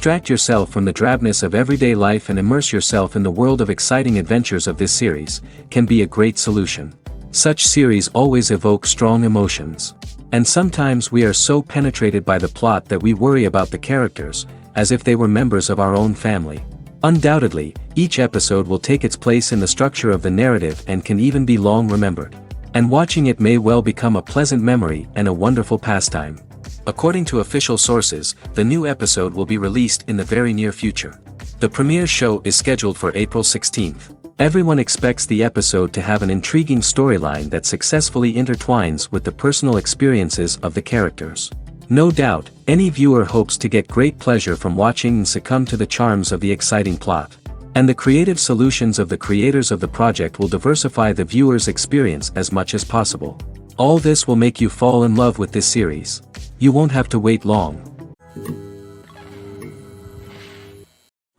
Distract yourself from the drabness of everyday life and immerse yourself in the world of exciting adventures of this series, can be a great solution. Such series always evoke strong emotions. And sometimes we are so penetrated by the plot that we worry about the characters, as if they were members of our own family. Undoubtedly, each episode will take its place in the structure of the narrative and can even be long remembered. And watching it may well become a pleasant memory and a wonderful pastime. According to official sources, the new episode will be released in the very near future. The premiere show is scheduled for April 16th. Everyone expects the episode to have an intriguing storyline that successfully intertwines with the personal experiences of the characters. No doubt, any viewer hopes to get great pleasure from watching and succumb to the charms of the exciting plot. And the creative solutions of the creators of the project will diversify the viewer's experience as much as possible. All this will make you fall in love with this series. You won't have to wait long.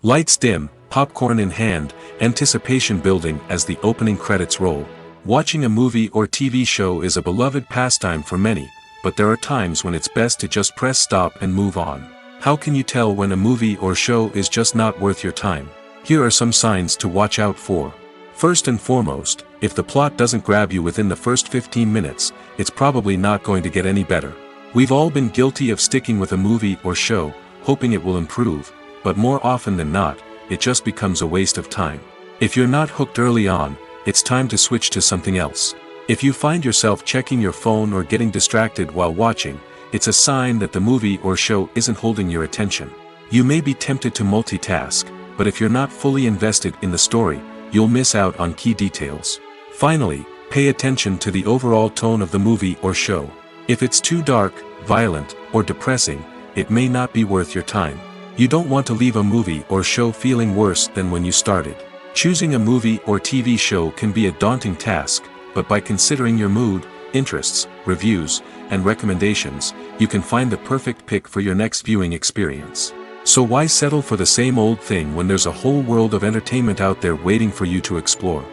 Lights dim, popcorn in hand, anticipation building as the opening credits roll. Watching a movie or TV show is a beloved pastime for many, but there are times when it's best to just press stop and move on. How can you tell when a movie or show is just not worth your time? Here are some signs to watch out for. First and foremost, if the plot doesn't grab you within the first 15 minutes, it's probably not going to get any better. We've all been guilty of sticking with a movie or show, hoping it will improve, but more often than not, it just becomes a waste of time. If you're not hooked early on, it's time to switch to something else. If you find yourself checking your phone or getting distracted while watching, it's a sign that the movie or show isn't holding your attention. You may be tempted to multitask, but if you're not fully invested in the story, you'll miss out on key details. Finally, pay attention to the overall tone of the movie or show. If it's too dark, violent, or depressing, it may not be worth your time. You don't want to leave a movie or show feeling worse than when you started. Choosing a movie or TV show can be a daunting task, but by considering your mood, interests, reviews, and recommendations, you can find the perfect pick for your next viewing experience. So why settle for the same old thing when there's a whole world of entertainment out there waiting for you to explore?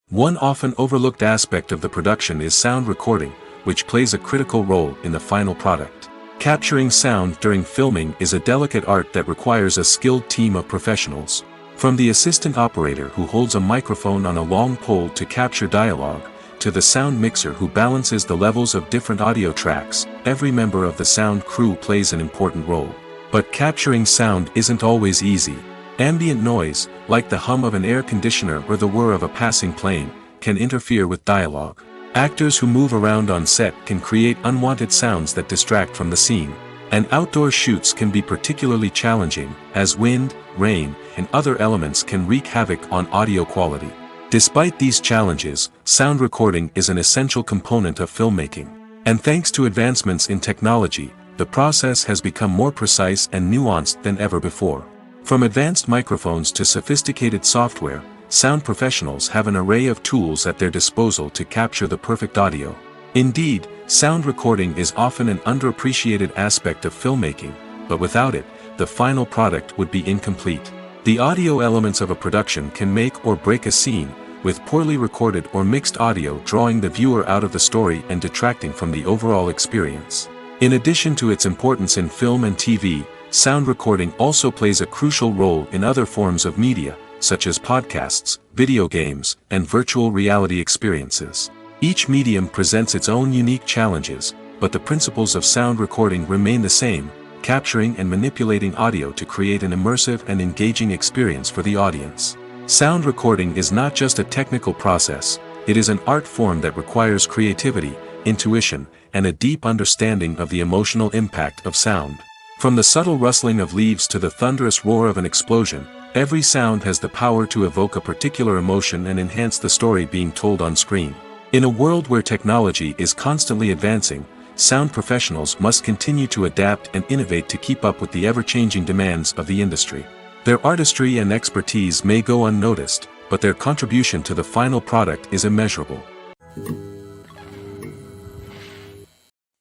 One often overlooked aspect of the production is sound recording, which plays a critical role in the final product. Capturing sound during filming is a delicate art that requires a skilled team of professionals. From the assistant operator who holds a microphone on a long pole to capture dialogue, to the sound mixer who balances the levels of different audio tracks, every member of the sound crew plays an important role. But capturing sound isn't always easy. Ambient noise, like the hum of an air conditioner or the whir of a passing plane, can interfere with dialogue. Actors who move around on set can create unwanted sounds that distract from the scene. And outdoor shoots can be particularly challenging, as wind, rain, and other elements can wreak havoc on audio quality. Despite these challenges, sound recording is an essential component of filmmaking. And thanks to advancements in technology, the process has become more precise and nuanced than ever before. From advanced microphones to sophisticated software, sound professionals have an array of tools at their disposal to capture the perfect audio. Indeed, sound recording is often an underappreciated aspect of filmmaking, but without it, the final product would be incomplete. The audio elements of a production can make or break a scene, with poorly recorded or mixed audio drawing the viewer out of the story and detracting from the overall experience. In addition to its importance in film and TV, sound recording also plays a crucial role in other forms of media, such as podcasts, video games, and virtual reality experiences. Each medium presents its own unique challenges, but the principles of sound recording remain the same, capturing and manipulating audio to create an immersive and engaging experience for the audience. Sound recording is not just a technical process, it is an art form that requires creativity, intuition, and a deep understanding of the emotional impact of sound. From the subtle rustling of leaves to the thunderous roar of an explosion, every sound has the power to evoke a particular emotion and enhance the story being told on screen. In a world where technology is constantly advancing, sound professionals must continue to adapt and innovate to keep up with the ever-changing demands of the industry. Their artistry and expertise may go unnoticed, but their contribution to the final product is immeasurable.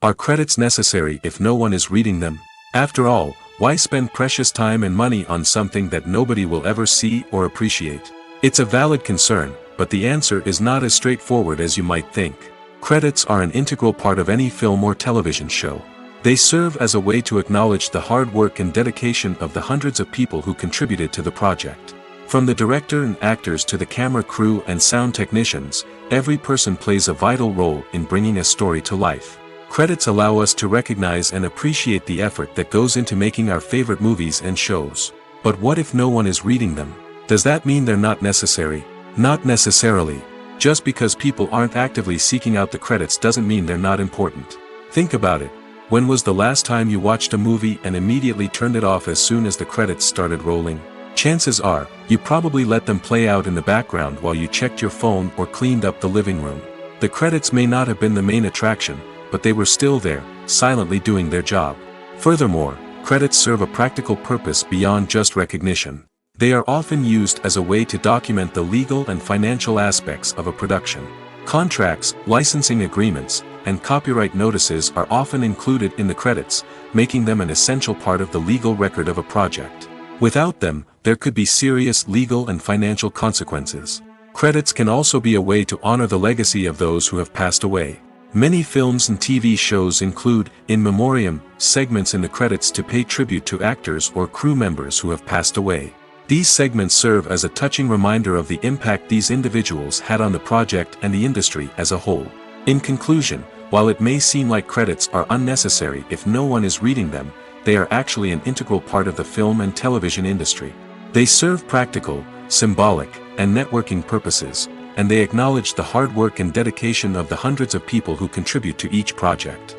Are credits necessary if no one is reading them? After all, why spend precious time and money on something that nobody will ever see or appreciate? It's a valid concern, but the answer is not as straightforward as you might think. Credits are an integral part of any film or television show. They serve as a way to acknowledge the hard work and dedication of the hundreds of people who contributed to the project. From the director and actors to the camera crew and sound technicians, every person plays a vital role in bringing a story to life. Credits allow us to recognize and appreciate the effort that goes into making our favorite movies and shows. But what if no one is reading them? Does that mean they're not necessary? Not necessarily. Just because people aren't actively seeking out the credits doesn't mean they're not important. Think about it. When was the last time you watched a movie and immediately turned it off as soon as the credits started rolling? Chances are, you probably let them play out in the background while you checked your phone or cleaned up the living room. The credits may not have been the main attraction, but they were still there, silently doing their job. Furthermore, credits serve a practical purpose beyond just recognition. They are often used as a way to document the legal and financial aspects of a production. Contracts, licensing agreements, and copyright notices are often included in the credits, making them an essential part of the legal record of a project. Without them, there could be serious legal and financial consequences. Credits can also be a way to honor the legacy of those who have passed away. Many films and TV shows include, in memoriam, segments in the credits to pay tribute to actors or crew members who have passed away. These segments serve as a touching reminder of the impact these individuals had on the project and the industry as a whole. In conclusion, while it may seem like credits are unnecessary if no one is reading them, they are actually an integral part of the film and television industry. They serve practical, symbolic, and networking purposes, and they acknowledge the hard work and dedication of the hundreds of people who contribute to each project.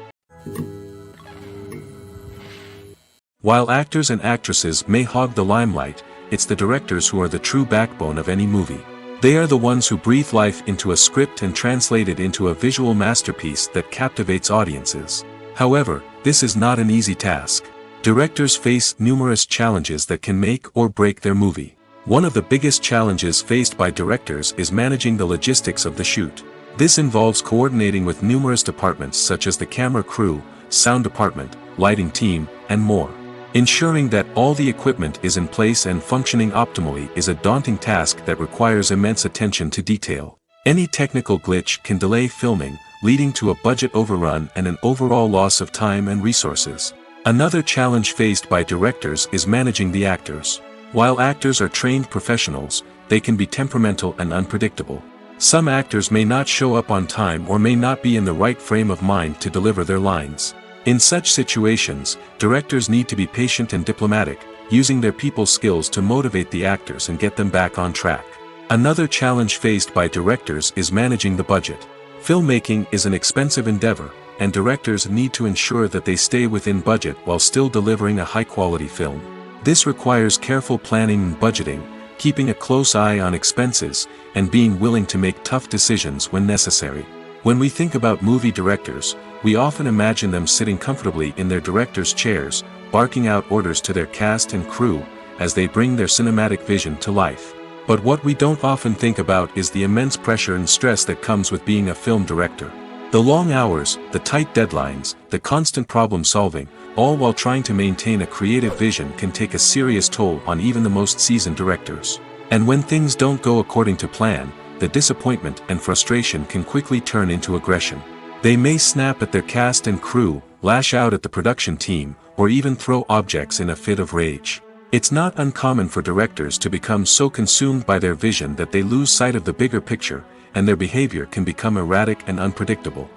While actors and actresses may hog the limelight, it's the directors who are the true backbone of any movie. They are the ones who breathe life into a script and translate it into a visual masterpiece that captivates audiences. However, this is not an easy task. Directors face numerous challenges that can make or break their movie. One of the biggest challenges faced by directors is managing the logistics of the shoot. This involves coordinating with numerous departments such as the camera crew, sound department, lighting team, and more. Ensuring that all the equipment is in place and functioning optimally is a daunting task that requires immense attention to detail. Any technical glitch can delay filming, leading to a budget overrun and an overall loss of time and resources. Another challenge faced by directors is managing the actors. While actors are trained professionals, they can be temperamental and unpredictable. Some actors may not show up on time or may not be in the right frame of mind to deliver their lines. In such situations, directors need to be patient and diplomatic, using their people skills to motivate the actors and get them back on track. Another challenge faced by directors is managing the budget. Filmmaking is an expensive endeavor, and directors need to ensure that they stay within budget while still delivering a high-quality film. This requires careful planning and budgeting, keeping a close eye on expenses, and being willing to make tough decisions when necessary. When we think about movie directors, we often imagine them sitting comfortably in their director's chairs, barking out orders to their cast and crew, as they bring their cinematic vision to life. But what we don't often think about is the immense pressure and stress that comes with being a film director. The long hours, the tight deadlines, the constant problem solving, all while trying to maintain a creative vision can take a serious toll on even the most seasoned directors. And when things don't go according to plan, the disappointment and frustration can quickly turn into aggression. They may snap at their cast and crew, lash out at the production team, or even throw objects in a fit of rage. It's not uncommon for directors to become so consumed by their vision that they lose sight of the bigger picture, and their behavior can become erratic and unpredictable.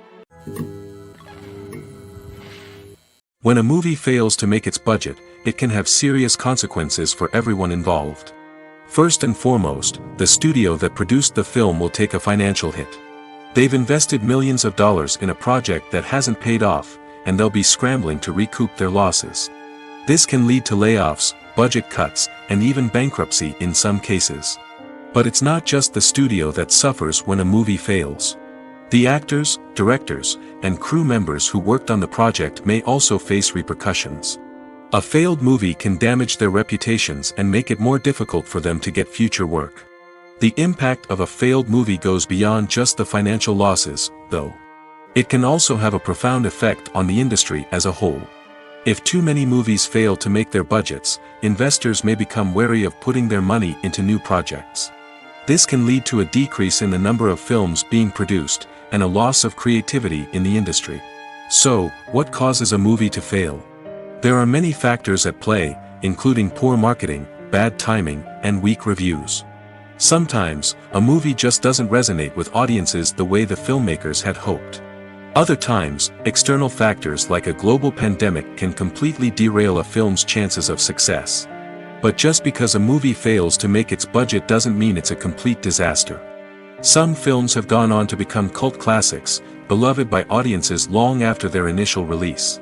When a movie fails to make its budget, it can have serious consequences for everyone involved. First and foremost, the studio that produced the film will take a financial hit. They've invested millions of dollars in a project that hasn't paid off, and they'll be scrambling to recoup their losses. This can lead to layoffs, budget cuts, and even bankruptcy in some cases. But it's not just the studio that suffers when a movie fails. The actors, directors, and crew members who worked on the project may also face repercussions. A failed movie can damage their reputations and make it more difficult for them to get future work. The impact of a failed movie goes beyond just the financial losses, though. It can also have a profound effect on the industry as a whole. If too many movies fail to make their budgets, investors may become wary of putting their money into new projects. This can lead to a decrease in the number of films being produced, and a loss of creativity in the industry. So, what causes a movie to fail? There are many factors at play, including poor marketing, bad timing, and weak reviews. Sometimes, a movie just doesn't resonate with audiences the way the filmmakers had hoped. Other times, external factors like a global pandemic can completely derail a film's chances of success. But just because a movie fails to make its budget doesn't mean it's a complete disaster. Some films have gone on to become cult classics, beloved by audiences long after their initial release.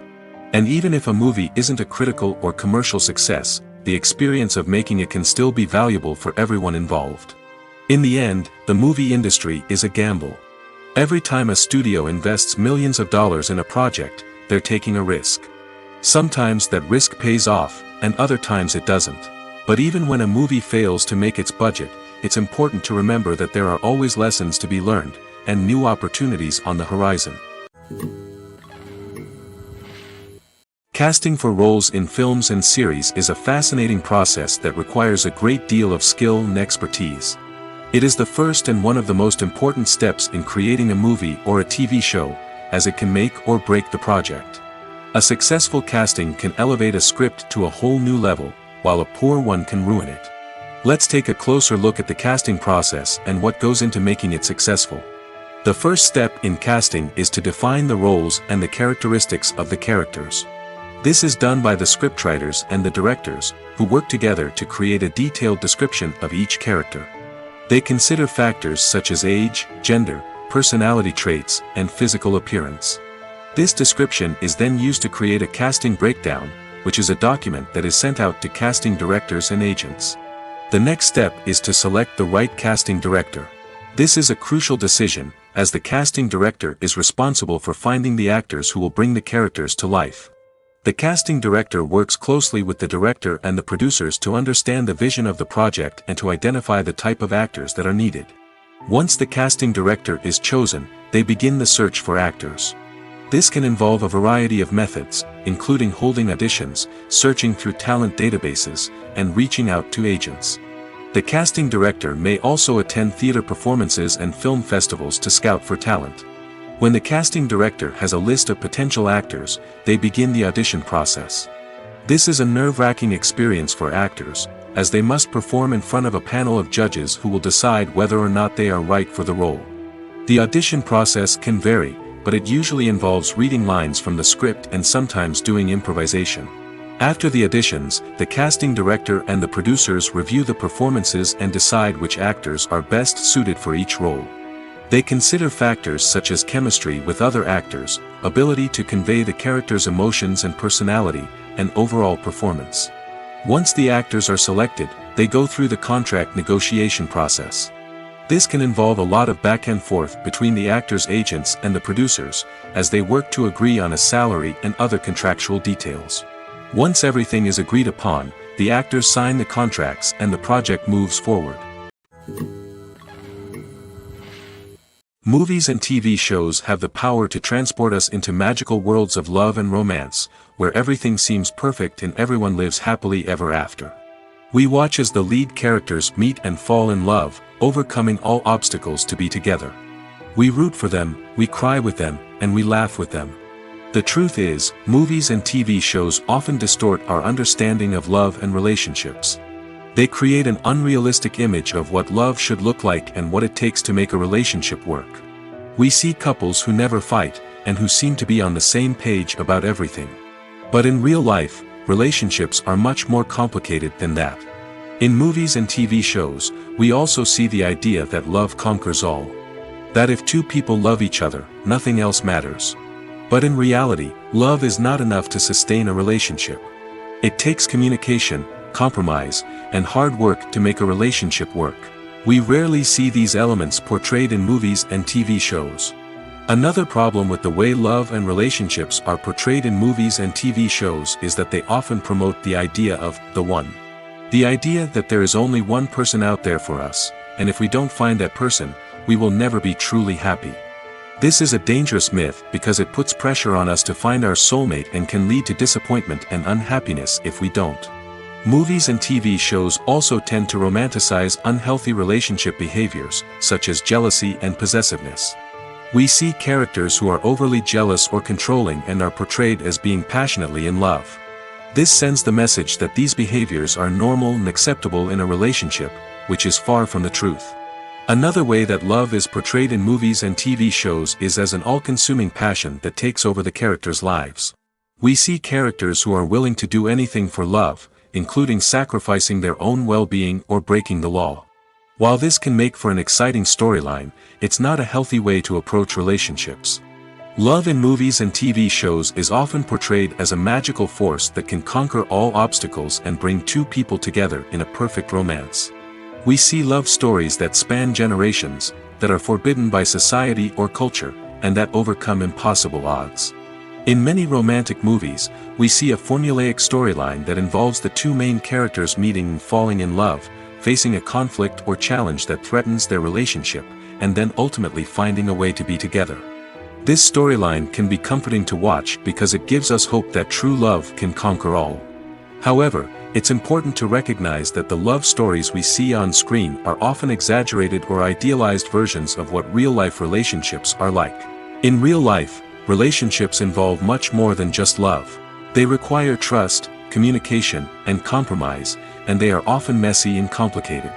And even if a movie isn't a critical or commercial success, the experience of making it can still be valuable for everyone involved. In the end, the movie industry is a gamble. Every time a studio invests millions of dollars in a project, they're taking a risk. Sometimes that risk pays off, and other times it doesn't. But even when a movie fails to make its budget, it's important to remember that there are always lessons to be learned, and new opportunities on the horizon. Casting for roles in films and series is a fascinating process that requires a great deal of skill and expertise. It is the first and one of the most important steps in creating a movie or a TV show, as it can make or break the project. A successful casting can elevate a script to a whole new level, while a poor one can ruin it. Let's take a closer look at the casting process and what goes into making it successful. The first step in casting is to define the roles and the characteristics of the characters. This is done by the scriptwriters and the directors, who work together to create a detailed description of each character. They consider factors such as age, gender, personality traits, and physical appearance. This description is then used to create a casting breakdown, which is a document that is sent out to casting directors and agents. The next step is to select the right casting director. This is a crucial decision, as the casting director is responsible for finding the actors who will bring the characters to life. The casting director works closely with the director and the producers to understand the vision of the project and to identify the type of actors that are needed. Once the casting director is chosen, they begin the search for actors. This can involve a variety of methods, including holding auditions, searching through talent databases, and reaching out to agents. The casting director may also attend theater performances and film festivals to scout for talent. When the casting director has a list of potential actors, they begin the audition process. This is a nerve-wracking experience for actors, as they must perform in front of a panel of judges who will decide whether or not they are right for the role. The audition process can vary, but it usually involves reading lines from the script and sometimes doing improvisation. After the auditions, the casting director and the producers review the performances and decide which actors are best suited for each role. They consider factors such as chemistry with other actors, ability to convey the character's emotions and personality, and overall performance. Once the actors are selected, they go through the contract negotiation process. This can involve a lot of back and forth between the actors' agents and the producers, as they work to agree on a salary and other contractual details. Once everything is agreed upon, the actors sign the contracts and the project moves forward. Movies and TV shows have the power to transport us into magical worlds of love and romance, where everything seems perfect and everyone lives happily ever after. We watch as the lead characters meet and fall in love, overcoming all obstacles to be together. We root for them, we cry with them, and we laugh with them. The truth is, movies and TV shows often distort our understanding of love and relationships. They create an unrealistic image of what love should look like and what it takes to make a relationship work. We see couples who never fight, and who seem to be on the same page about everything. But in real life, relationships are much more complicated than that. In movies and TV shows, we also see the idea that love conquers all. That if two people love each other, nothing else matters. But in reality, love is not enough to sustain a relationship. It takes communication, compromise, and hard work to make a relationship work. We rarely see these elements portrayed in movies and TV shows. Another problem with the way love and relationships are portrayed in movies and TV shows is that they often promote the idea of the one. The idea that there is only one person out there for us, and if we don't find that person, we will never be truly happy. This is a dangerous myth because it puts pressure on us to find our soulmate and can lead to disappointment and unhappiness if we don't. Movies and TV shows also tend to romanticize unhealthy relationship behaviors, such as jealousy and possessiveness. We see characters who are overly jealous or controlling and are portrayed as being passionately in love. This sends the message that these behaviors are normal and acceptable in a relationship, which is far from the truth. Another way that love is portrayed in movies and TV shows is as an all-consuming passion that takes over the characters' lives. We see characters who are willing to do anything for love, including sacrificing their own well-being or breaking the law. While this can make for an exciting storyline, it's not a healthy way to approach relationships. Love in movies and TV shows is often portrayed as a magical force that can conquer all obstacles and bring two people together in a perfect romance. We see love stories that span generations, that are forbidden by society or culture, and that overcome impossible odds. In many romantic movies, we see a formulaic storyline that involves the two main characters meeting and falling in love, facing a conflict or challenge that threatens their relationship, and then ultimately finding a way to be together. This storyline can be comforting to watch because it gives us hope that true love can conquer all. However, it's important to recognize that the love stories we see on screen are often exaggerated or idealized versions of what real-life relationships are like. In real life, relationships involve much more than just love. They require trust, communication, and compromise, and they are often messy and complicated.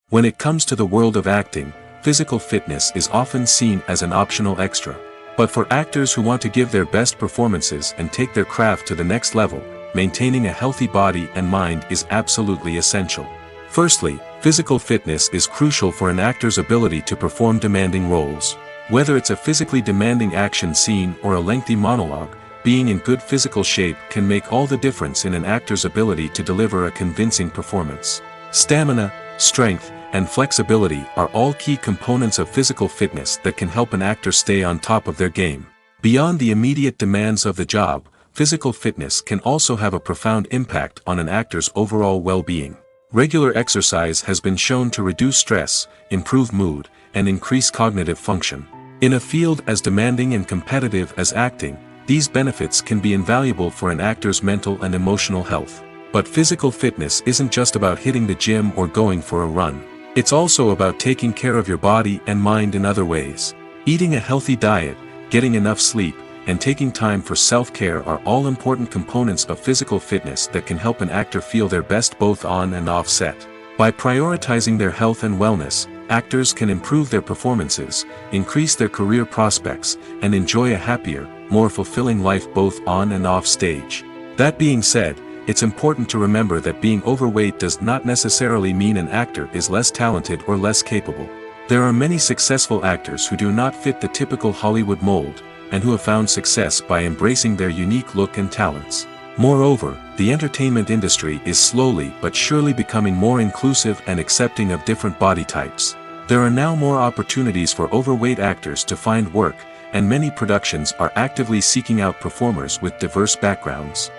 When it comes to the world of acting, physical fitness is often seen as an optional extra. But for actors who want to give their best performances and take their craft to the next level, maintaining a healthy body and mind is absolutely essential. Firstly, physical fitness is crucial for an actor's ability to perform demanding roles. Whether it's a physically demanding action scene or a lengthy monologue, being in good physical shape can make all the difference in an actor's ability to deliver a convincing performance. Stamina, strength, and flexibility are all key components of physical fitness that can help an actor stay on top of their game. Beyond the immediate demands of the job, physical fitness can also have a profound impact on an actor's overall well-being. Regular exercise has been shown to reduce stress, improve mood, and increase cognitive function. In a field as demanding and competitive as acting, these benefits can be invaluable for an actor's mental and emotional health. But physical fitness isn't just about hitting the gym or going for a run. It's also about taking care of your body and mind in other ways. Eating a healthy diet, getting enough sleep, and taking time for self-care are all important components of physical fitness that can help an actor feel their best both on and off set. By prioritizing their health and wellness, actors can improve their performances, increase their career prospects, and enjoy a happier, more fulfilling life both on and off stage. That being said, it's important to remember that being overweight does not necessarily mean an actor is less talented or less capable. There are many successful actors who do not fit the typical Hollywood mold, and who have found success by embracing their unique look and talents. Moreover, the entertainment industry is slowly but surely becoming more inclusive and accepting of different body types. There are now more opportunities for overweight actors to find work, and many productions are actively seeking out performers with diverse backgrounds.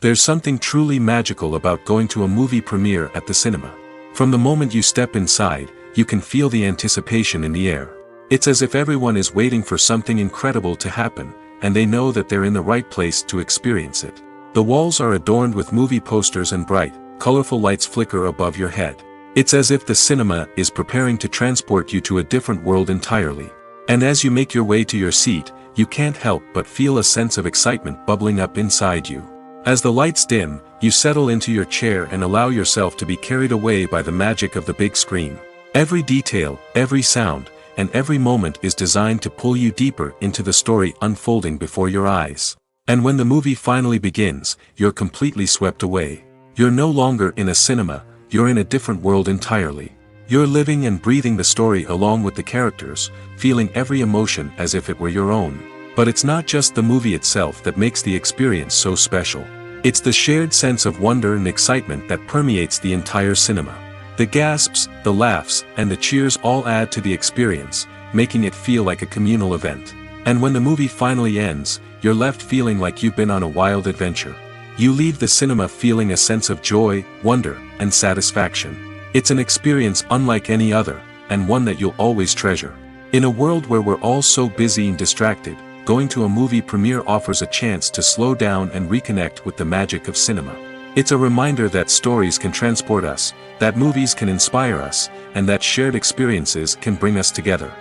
There's something truly magical about going to a movie premiere at the cinema. From the moment you step inside, you can feel the anticipation in the air. It's as if everyone is waiting for something incredible to happen, and they know that they're in the right place to experience it. The walls are adorned with movie posters and bright, colorful lights flicker above your head. It's as if the cinema is preparing to transport you to a different world entirely. And as you make your way to your seat, you can't help but feel a sense of excitement bubbling up inside you. As the lights dim, you settle into your chair and allow yourself to be carried away by the magic of the big screen. Every detail, every sound, and every moment is designed to pull you deeper into the story unfolding before your eyes. And when the movie finally begins, you're completely swept away. You're no longer in a cinema, you're in a different world entirely. You're living and breathing the story along with the characters, feeling every emotion as if it were your own. But it's not just the movie itself that makes the experience so special. It's the shared sense of wonder and excitement that permeates the entire cinema. The gasps, the laughs, and the cheers all add to the experience, making it feel like a communal event. And when the movie finally ends, you're left feeling like you've been on a wild adventure. You leave the cinema feeling a sense of joy, wonder, and satisfaction. It's an experience unlike any other, and one that you'll always treasure. In a world where we're all so busy and distracted, going to a movie premiere offers a chance to slow down and reconnect with the magic of cinema. It's a reminder that stories can transport us, that movies can inspire us, and that shared experiences can bring us together.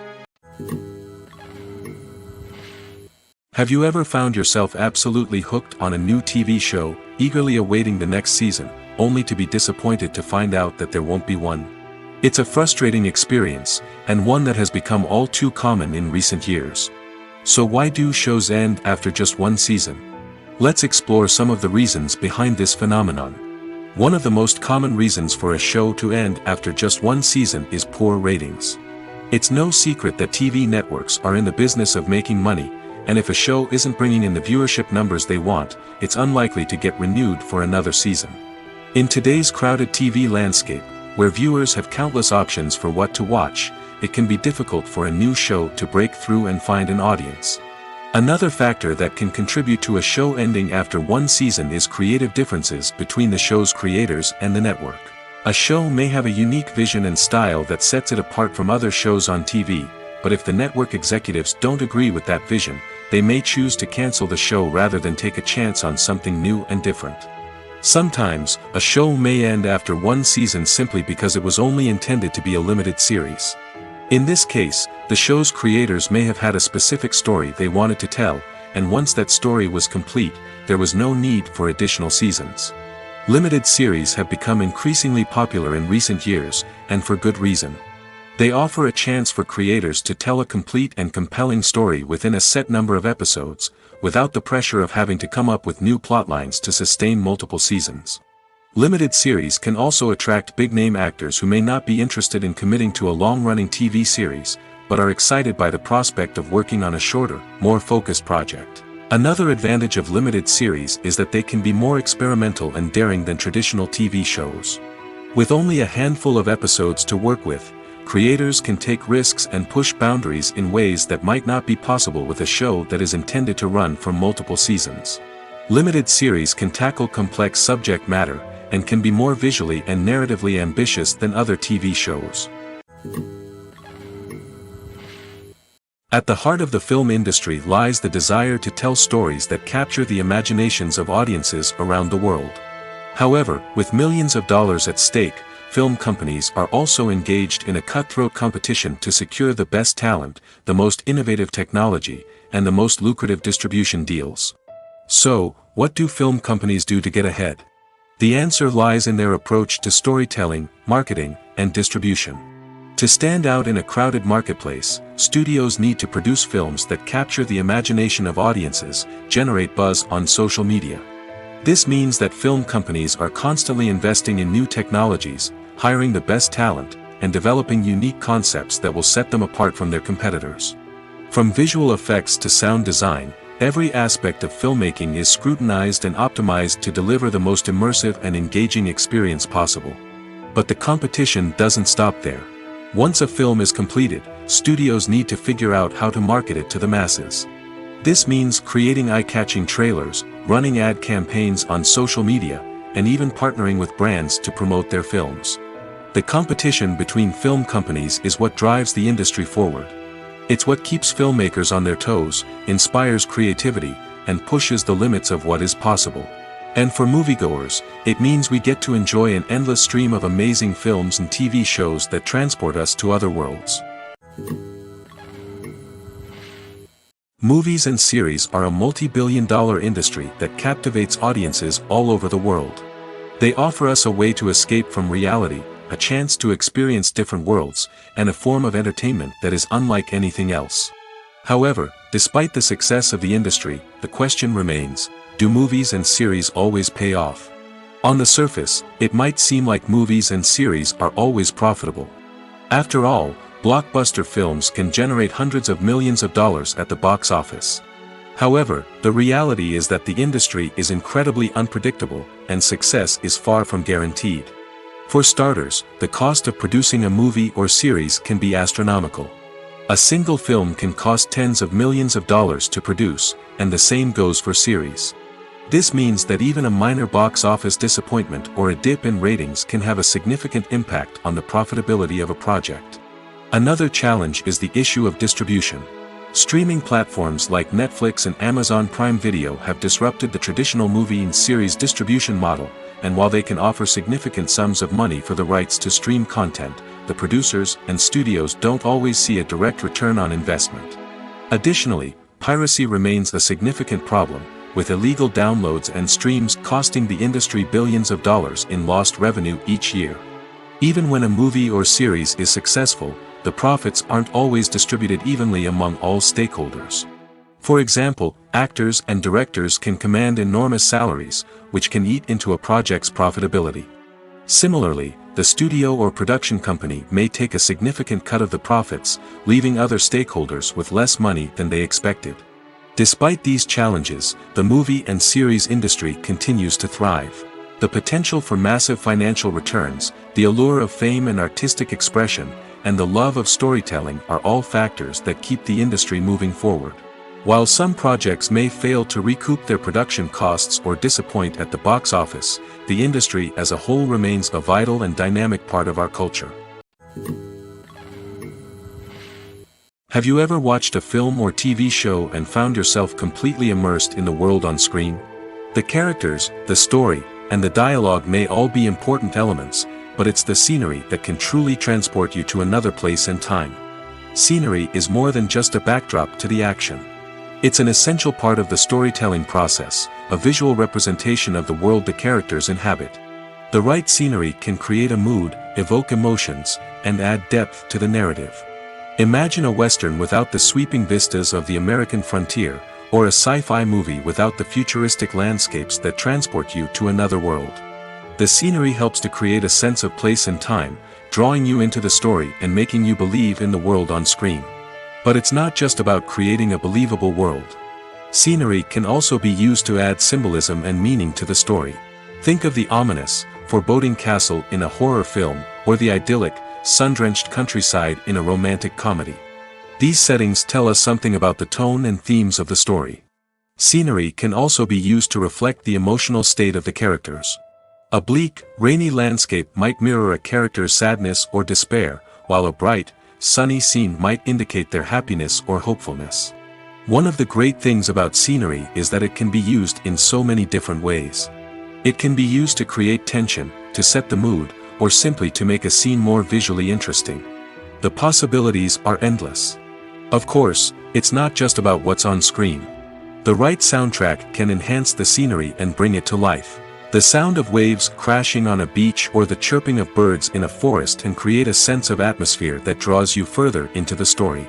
Have you ever found yourself absolutely hooked on a new TV show, eagerly awaiting the next season, only to be disappointed to find out that there won't be one? It's a frustrating experience, and one that has become all too common in recent years. So why do shows end after just one season? Let's explore some of the reasons behind this phenomenon. One of the most common reasons for a show to end after just one season is poor ratings. It's no secret that TV networks are in the business of making money, and if a show isn't bringing in the viewership numbers they want, it's unlikely to get renewed for another season. In today's crowded TV landscape, where viewers have countless options for what to watch, it can be difficult for a new show to break through and find an audience. Another factor that can contribute to a show ending after one season is creative differences between the show's creators and the network. A show may have a unique vision and style that sets it apart from other shows on TV, but if the network executives don't agree with that vision, they may choose to cancel the show rather than take a chance on something new and different. Sometimes, a show may end after one season simply because it was only intended to be a limited series. In this case, the show's creators may have had a specific story they wanted to tell, and once that story was complete, there was no need for additional seasons. Limited series have become increasingly popular in recent years, and for good reason. They offer a chance for creators to tell a complete and compelling story within a set number of episodes, without the pressure of having to come up with new plotlines to sustain multiple seasons. Limited series can also attract big-name actors who may not be interested in committing to a long-running TV series, but are excited by the prospect of working on a shorter, more focused project. Another advantage of limited series is that they can be more experimental and daring than traditional TV shows. With only a handful of episodes to work with, creators can take risks and push boundaries in ways that might not be possible with a show that is intended to run for multiple seasons. Limited series can tackle complex subject matter, and can be more visually and narratively ambitious than other TV shows. At the heart of the film industry lies the desire to tell stories that capture the imaginations of audiences around the world. However, with millions of dollars at stake, film companies are also engaged in a cutthroat competition to secure the best talent, the most innovative technology, and the most lucrative distribution deals. So, what do film companies do to get ahead? The answer lies in their approach to storytelling, marketing, and distribution. To stand out in a crowded marketplace, studios need to produce films that capture the imagination of audiences, generate buzz on social media. This means that film companies are constantly investing in new technologies, hiring the best talent, and developing unique concepts that will set them apart from their competitors. From visual effects to sound design, every aspect of filmmaking is scrutinized and optimized to deliver the most immersive and engaging experience possible. But the competition doesn't stop there. Once a film is completed, studios need to figure out how to market it to the masses. This means creating eye-catching trailers, running ad campaigns on social media, and even partnering with brands to promote their films. The competition between film companies is what drives the industry forward. It's what keeps filmmakers on their toes, inspires creativity, and pushes the limits of what is possible. And for moviegoers, it means we get to enjoy an endless stream of amazing films and TV shows that transport us to other worlds. Movies and series are a multi-billion-dollar industry that captivates audiences all over the world. They offer us a way to escape from reality, a chance to experience different worlds, and a form of entertainment that is unlike anything else. However, despite the success of the industry, the question remains, do movies and series always pay off? On the surface, it might seem like movies and series are always profitable. After all, blockbuster films can generate hundreds of millions of dollars at the box office. However, the reality is that the industry is incredibly unpredictable, and success is far from guaranteed. For starters, the cost of producing a movie or series can be astronomical. A single film can cost tens of millions of dollars to produce, and the same goes for series. This means that even a minor box office disappointment or a dip in ratings can have a significant impact on the profitability of a project. Another challenge is the issue of distribution. Streaming platforms like Netflix and Amazon Prime Video have disrupted the traditional movie and series distribution model, and while they can offer significant sums of money for the rights to stream content, the producers and studios don't always see a direct return on investment. Additionally, piracy remains a significant problem, with illegal downloads and streams costing the industry billions of dollars in lost revenue each year. Even when a movie or series is successful, the profits aren't always distributed evenly among all stakeholders. For example, actors and directors can command enormous salaries, which can eat into a project's profitability. Similarly, the studio or production company may take a significant cut of the profits, leaving other stakeholders with less money than they expected. Despite these challenges, the movie and series industry continues to thrive. The potential for massive financial returns, the allure of fame and artistic expression, and the love of storytelling are all factors that keep the industry moving forward. While some projects may fail to recoup their production costs or disappoint at the box office, the industry as a whole remains a vital and dynamic part of our culture. Have you ever watched a film or TV show and found yourself completely immersed in the world on screen? The characters, the story, and the dialogue may all be important elements, but it's the scenery that can truly transport you to another place and time. Scenery is more than just a backdrop to the action. It's an essential part of the storytelling process, a visual representation of the world the characters inhabit. The right scenery can create a mood, evoke emotions, and add depth to the narrative. Imagine a Western without the sweeping vistas of the American frontier, or a sci-fi movie without the futuristic landscapes that transport you to another world. The scenery helps to create a sense of place and time, drawing you into the story and making you believe in the world on screen. But it's not just about creating a believable world. Scenery can also be used to add symbolism and meaning to the story. Think of the ominous, foreboding castle in a horror film, or the idyllic, sun-drenched countryside in a romantic comedy. These settings tell us something about the tone and themes of the story. Scenery can also be used to reflect the emotional state of the characters. A bleak, rainy landscape might mirror a character's sadness or despair, while a bright, sunny scene might indicate their happiness or hopefulness. One of the great things about scenery is that it can be used in so many different ways. It can be used to create tension, to set the mood, or simply to make a scene more visually interesting. The possibilities are endless. Of course, it's not just about what's on screen. The right soundtrack can enhance the scenery and bring it to life. The sound of waves crashing on a beach or the chirping of birds in a forest can create a sense of atmosphere that draws you further into the story.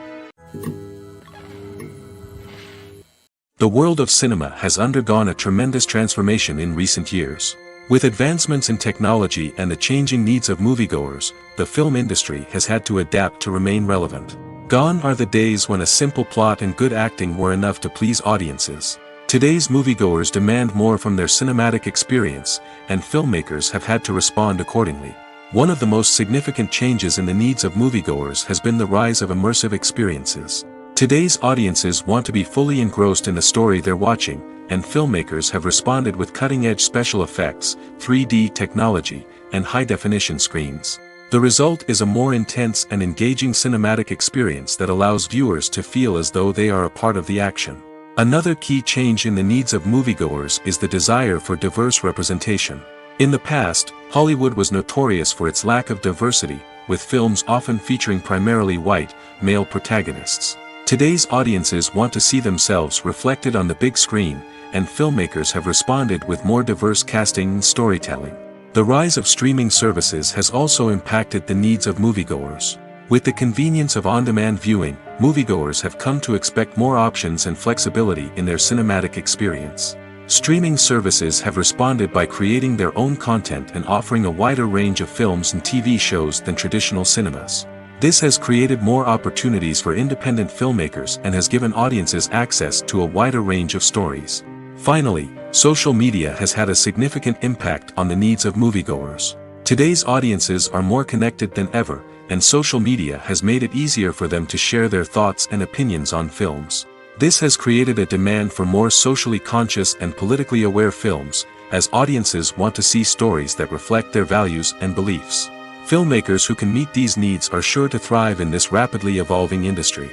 The world of cinema has undergone a tremendous transformation in recent years. With advancements in technology and the changing needs of moviegoers, the film industry has had to adapt to remain relevant. Gone are the days when a simple plot and good acting were enough to please audiences. Today's moviegoers demand more from their cinematic experience, and filmmakers have had to respond accordingly. One of the most significant changes in the needs of moviegoers has been the rise of immersive experiences. Today's audiences want to be fully engrossed in the story they're watching, and filmmakers have responded with cutting-edge special effects, 3D technology, and high-definition screens. The result is a more intense and engaging cinematic experience that allows viewers to feel as though they are a part of the action. Another key change in the needs of moviegoers is the desire for diverse representation. In the past, Hollywood was notorious for its lack of diversity, with films often featuring primarily white, male protagonists. Today's audiences want to see themselves reflected on the big screen, and filmmakers have responded with more diverse casting and storytelling. The rise of streaming services has also impacted the needs of moviegoers. With the convenience of on-demand viewing, moviegoers have come to expect more options and flexibility in their cinematic experience. Streaming services have responded by creating their own content and offering a wider range of films and TV shows than traditional cinemas. This has created more opportunities for independent filmmakers and has given audiences access to a wider range of stories. Finally, social media has had a significant impact on the needs of moviegoers. Today's audiences are more connected than ever, and social media has made it easier for them to share their thoughts and opinions on films. This has created a demand for more socially conscious and politically aware films, as audiences want to see stories that reflect their values and beliefs. Filmmakers who can meet these needs are sure to thrive in this rapidly evolving industry.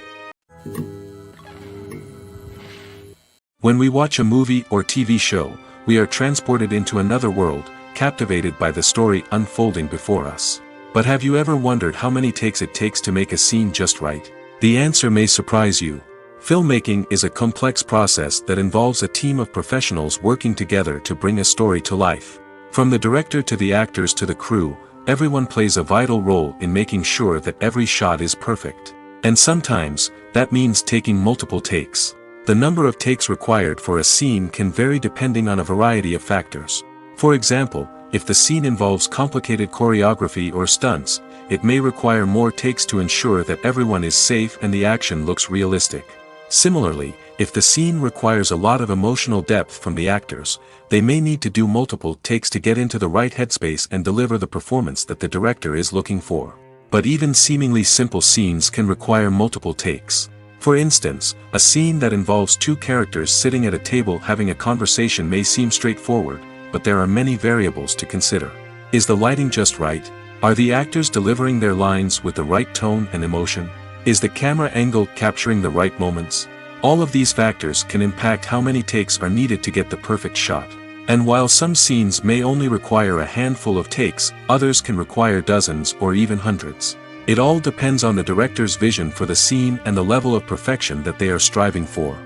When we watch a movie or TV show, we are transported into another world, captivated by the story unfolding before us. But have you ever wondered how many takes it takes to make a scene just right? The answer may surprise you. Filmmaking is a complex process that involves a team of professionals working together to bring a story to life. From the director to the actors to the crew, everyone plays a vital role in making sure that every shot is perfect. And sometimes, that means taking multiple takes. The number of takes required for a scene can vary depending on a variety of factors. For example, if the scene involves complicated choreography or stunts, it may require more takes to ensure that everyone is safe and the action looks realistic. Similarly, if the scene requires a lot of emotional depth from the actors, they may need to do multiple takes to get into the right headspace and deliver the performance that the director is looking for. But even seemingly simple scenes can require multiple takes. For instance, a scene that involves two characters sitting at a table having a conversation may seem straightforward, but there are many variables to consider. Is the lighting just right? Are the actors delivering their lines with the right tone and emotion? Is the camera angle capturing the right moments? All of these factors can impact how many takes are needed to get the perfect shot. And while some scenes may only require a handful of takes, others can require dozens or even hundreds. It all depends on the director's vision for the scene and the level of perfection that they are striving for.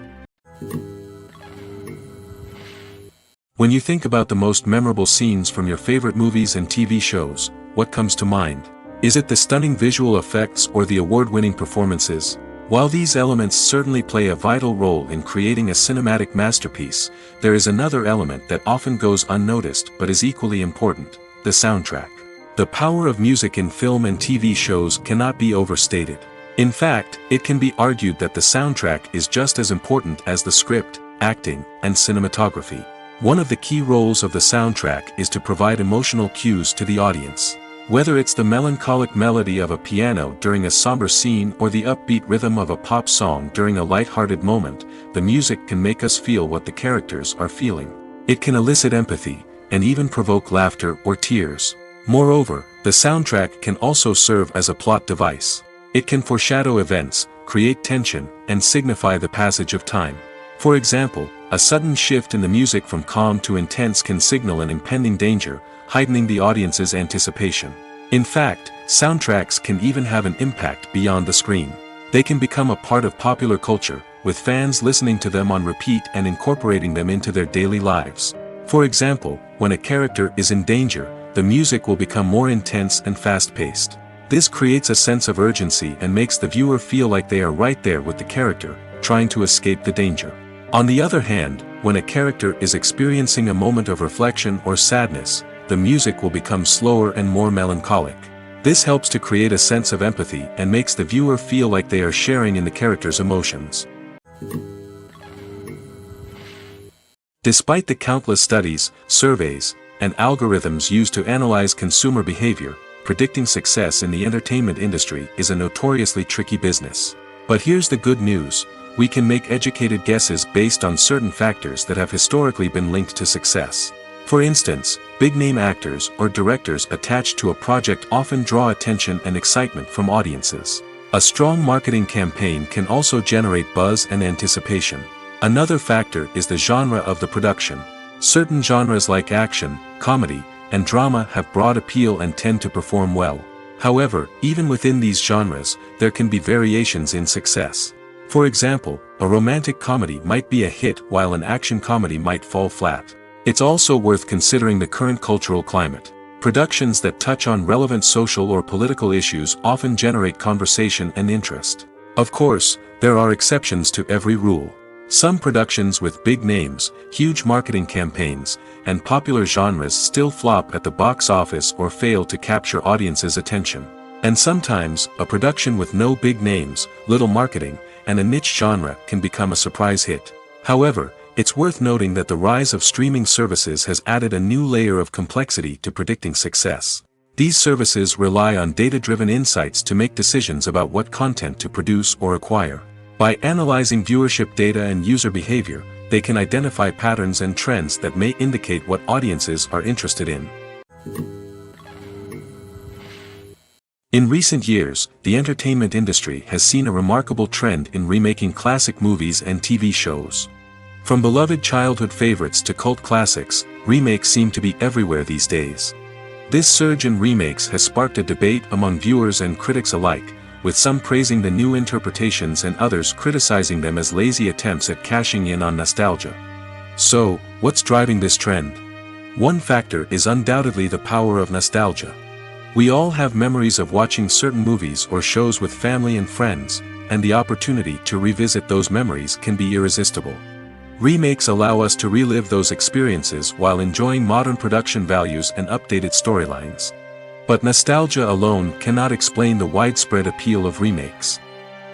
When you think about the most memorable scenes from your favorite movies and TV shows, what comes to mind? Is it the stunning visual effects or the award-winning performances? While these elements certainly play a vital role in creating a cinematic masterpiece, there is another element that often goes unnoticed but is equally important: the soundtrack. The power of music in film and TV shows cannot be overstated. In fact, it can be argued that the soundtrack is just as important as the script, acting, and cinematography. One of the key roles of the soundtrack is to provide emotional cues to the audience. Whether it's the melancholic melody of a piano during a somber scene or the upbeat rhythm of a pop song during a light-hearted moment, the music can make us feel what the characters are feeling. It can elicit empathy, and even provoke laughter or tears. Moreover, the soundtrack can also serve as a plot device. It can foreshadow events, create tension, and signify the passage of time. For example, a sudden shift in the music from calm to intense can signal an impending danger, heightening the audience's anticipation. In fact, soundtracks can even have an impact beyond the screen. They can become a part of popular culture, with fans listening to them on repeat and incorporating them into their daily lives. For example, when a character is in danger, the music will become more intense and fast-paced. This creates a sense of urgency and makes the viewer feel like they are right there with the character, trying to escape the danger. On the other hand, when a character is experiencing a moment of reflection or sadness, the music will become slower and more melancholic. This helps to create a sense of empathy and makes the viewer feel like they are sharing in the character's emotions. Despite the countless studies, surveys, and algorithms used to analyze consumer behavior, predicting success in the entertainment industry is a notoriously tricky business. But here's the good news: we can make educated guesses based on certain factors that have historically been linked to success. For instance, big-name actors or directors attached to a project often draw attention and excitement from audiences. A strong marketing campaign can also generate buzz and anticipation. Another factor is the genre of the production. Certain genres like action, comedy, and drama have broad appeal and tend to perform well. However, even within these genres, there can be variations in success. For example, a romantic comedy might be a hit while an action comedy might fall flat. It's also worth considering the current cultural climate. Productions that touch on relevant social or political issues often generate conversation and interest. Of course, there are exceptions to every rule. Some productions with big names, huge marketing campaigns, and popular genres still flop at the box office or fail to capture audiences' attention. And sometimes, a production with no big names, little marketing, and a niche genre can become a surprise hit. However, it's worth noting that the rise of streaming services has added a new layer of complexity to predicting success. These services rely on data-driven insights to make decisions about what content to produce or acquire. By analyzing viewership data and user behavior, they can identify patterns and trends that may indicate what audiences are interested in. In recent years, the entertainment industry has seen a remarkable trend in remaking classic movies and TV shows. From beloved childhood favorites to cult classics, remakes seem to be everywhere these days. This surge in remakes has sparked a debate among viewers and critics alike, with some praising the new interpretations and others criticizing them as lazy attempts at cashing in on nostalgia. So, what's driving this trend? One factor is undoubtedly the power of nostalgia. We all have memories of watching certain movies or shows with family and friends, and the opportunity to revisit those memories can be irresistible. Remakes allow us to relive those experiences while enjoying modern production values and updated storylines. But nostalgia alone cannot explain the widespread appeal of remakes.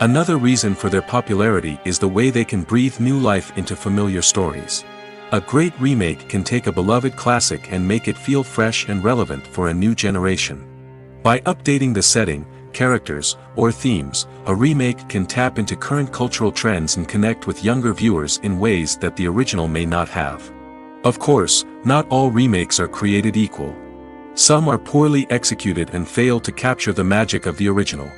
Another reason for their popularity is the way they can breathe new life into familiar stories. A great remake can take a beloved classic and make it feel fresh and relevant for a new generation. By updating the setting, characters, or themes, a remake can tap into current cultural trends and connect with younger viewers in ways that the original may not have. Of course, not all remakes are created equal. Some are poorly executed and fail to capture the magic of the original.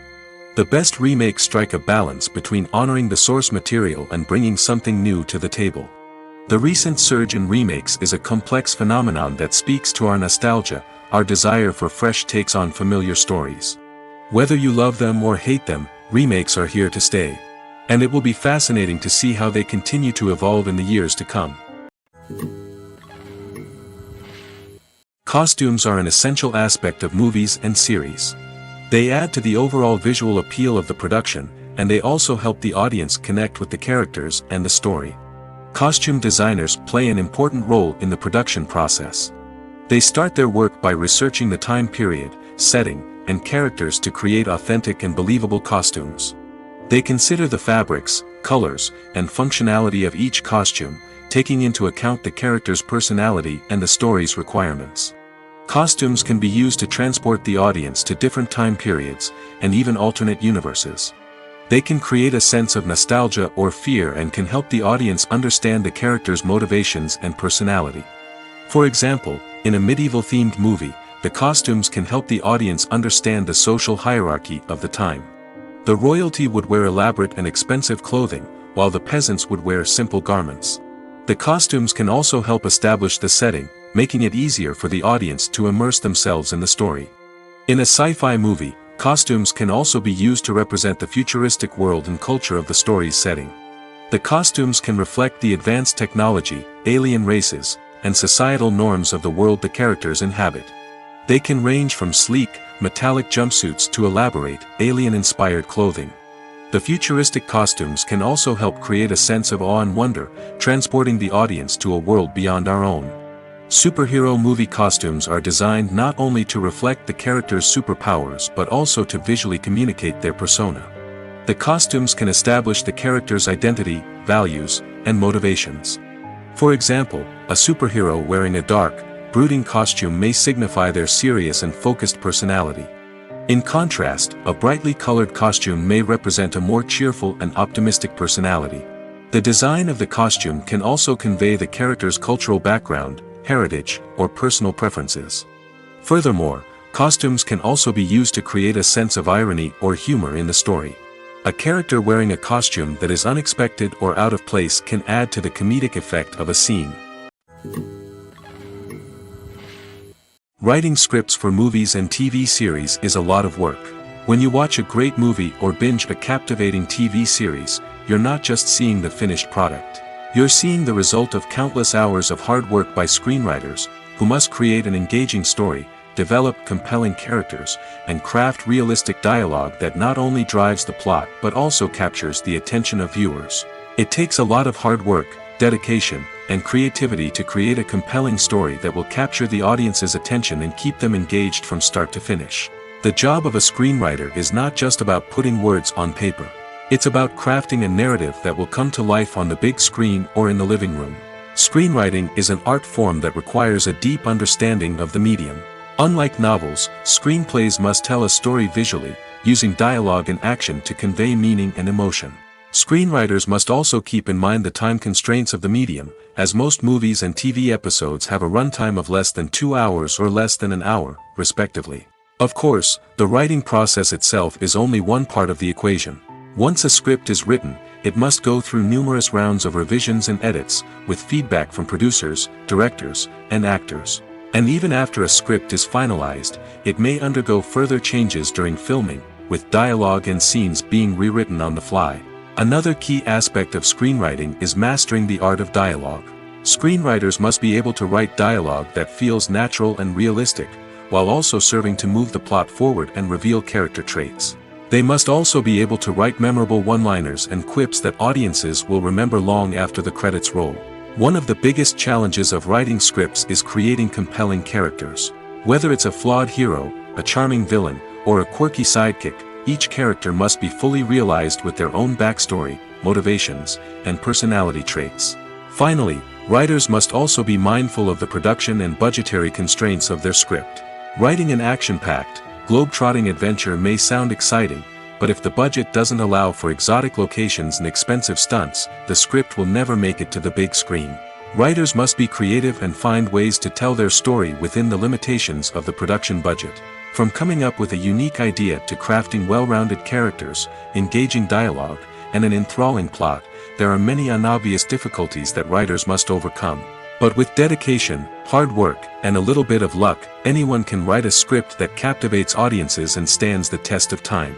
The best remakes strike a balance between honoring the source material and bringing something new to the table. The recent surge in remakes is a complex phenomenon that speaks to our nostalgia, our desire for fresh takes on familiar stories. Whether you love them or hate them, remakes are here to stay. And it will be fascinating to see how they continue to evolve in the years to come. Costumes are an essential aspect of movies and series. They add to the overall visual appeal of the production, and they also help the audience connect with the characters and the story. Costume designers play an important role in the production process. They start their work by researching the time period, setting, and characters to create authentic and believable costumes. They consider the fabrics, colors, and functionality of each costume, taking into account the character's personality and the story's requirements. Costumes can be used to transport the audience to different time periods, and even alternate universes. They can create a sense of nostalgia or fear and can help the audience understand the character's motivations and personality. For example, in a medieval-themed movie, the costumes can help the audience understand the social hierarchy of the time. The royalty would wear elaborate and expensive clothing, while the peasants would wear simple garments. The costumes can also help establish the setting, making it easier for the audience to immerse themselves in the story. In a sci-fi movie, costumes can also be used to represent the futuristic world and culture of the story's setting. The costumes can reflect the advanced technology, alien races, and societal norms of the world the characters inhabit. They can range from sleek, metallic jumpsuits to elaborate, alien-inspired clothing. The futuristic costumes can also help create a sense of awe and wonder, transporting the audience to a world beyond our own. Superhero movie costumes are designed not only to reflect the character's superpowers but also to visually communicate their persona. The costumes can establish the character's identity, values, and motivations. For example, a superhero wearing a dark, brooding costume may signify their serious and focused personality. In contrast, a brightly colored costume may represent a more cheerful and optimistic personality. The design of the costume can also convey the character's cultural background, heritage, or personal preferences. Furthermore, costumes can also be used to create a sense of irony or humor in the story. A character wearing a costume that is unexpected or out of place can add to the comedic effect of a scene. Writing scripts for movies and TV series is a lot of work. When you watch a great movie or binge a captivating TV series, you're not just seeing the finished product. You're seeing the result of countless hours of hard work by screenwriters, who must create an engaging story, develop compelling characters, and craft realistic dialogue that not only drives the plot but also captures the attention of viewers. It takes a lot of hard work, dedication, and creativity to create a compelling story that will capture the audience's attention and keep them engaged from start to finish. The job of a screenwriter is not just about putting words on paper. It's about crafting a narrative that will come to life on the big screen or in the living room. Screenwriting is an art form that requires a deep understanding of the medium. Unlike novels, screenplays must tell a story visually, using dialogue and action to convey meaning and emotion. Screenwriters must also keep in mind the time constraints of the medium, as most movies and TV episodes have a runtime of less than 2 hours or less than an hour, respectively. Of course, the writing process itself is only one part of the equation. Once a script is written, it must go through numerous rounds of revisions and edits, with feedback from producers, directors, and actors. And even after a script is finalized, it may undergo further changes during filming, with dialogue and scenes being rewritten on the fly. Another key aspect of screenwriting is mastering the art of dialogue. Screenwriters must be able to write dialogue that feels natural and realistic, while also serving to move the plot forward and reveal character traits. They must also be able to write memorable one-liners and quips that audiences will remember long after the credits roll. One of the biggest challenges of writing scripts is creating compelling characters. Whether it's a flawed hero, a charming villain, or a quirky sidekick, each character must be fully realized with their own backstory, motivations, and personality traits. Finally, writers must also be mindful of the production and budgetary constraints of their script. Writing an action-packed, globe-trotting adventure may sound exciting, but if the budget doesn't allow for exotic locations and expensive stunts, the script will never make it to the big screen. Writers must be creative and find ways to tell their story within the limitations of the production budget. From coming up with a unique idea to crafting well-rounded characters, engaging dialogue, and an enthralling plot, there are many unobvious difficulties that writers must overcome. But with dedication, hard work, and a little bit of luck, anyone can write a script that captivates audiences and stands the test of time.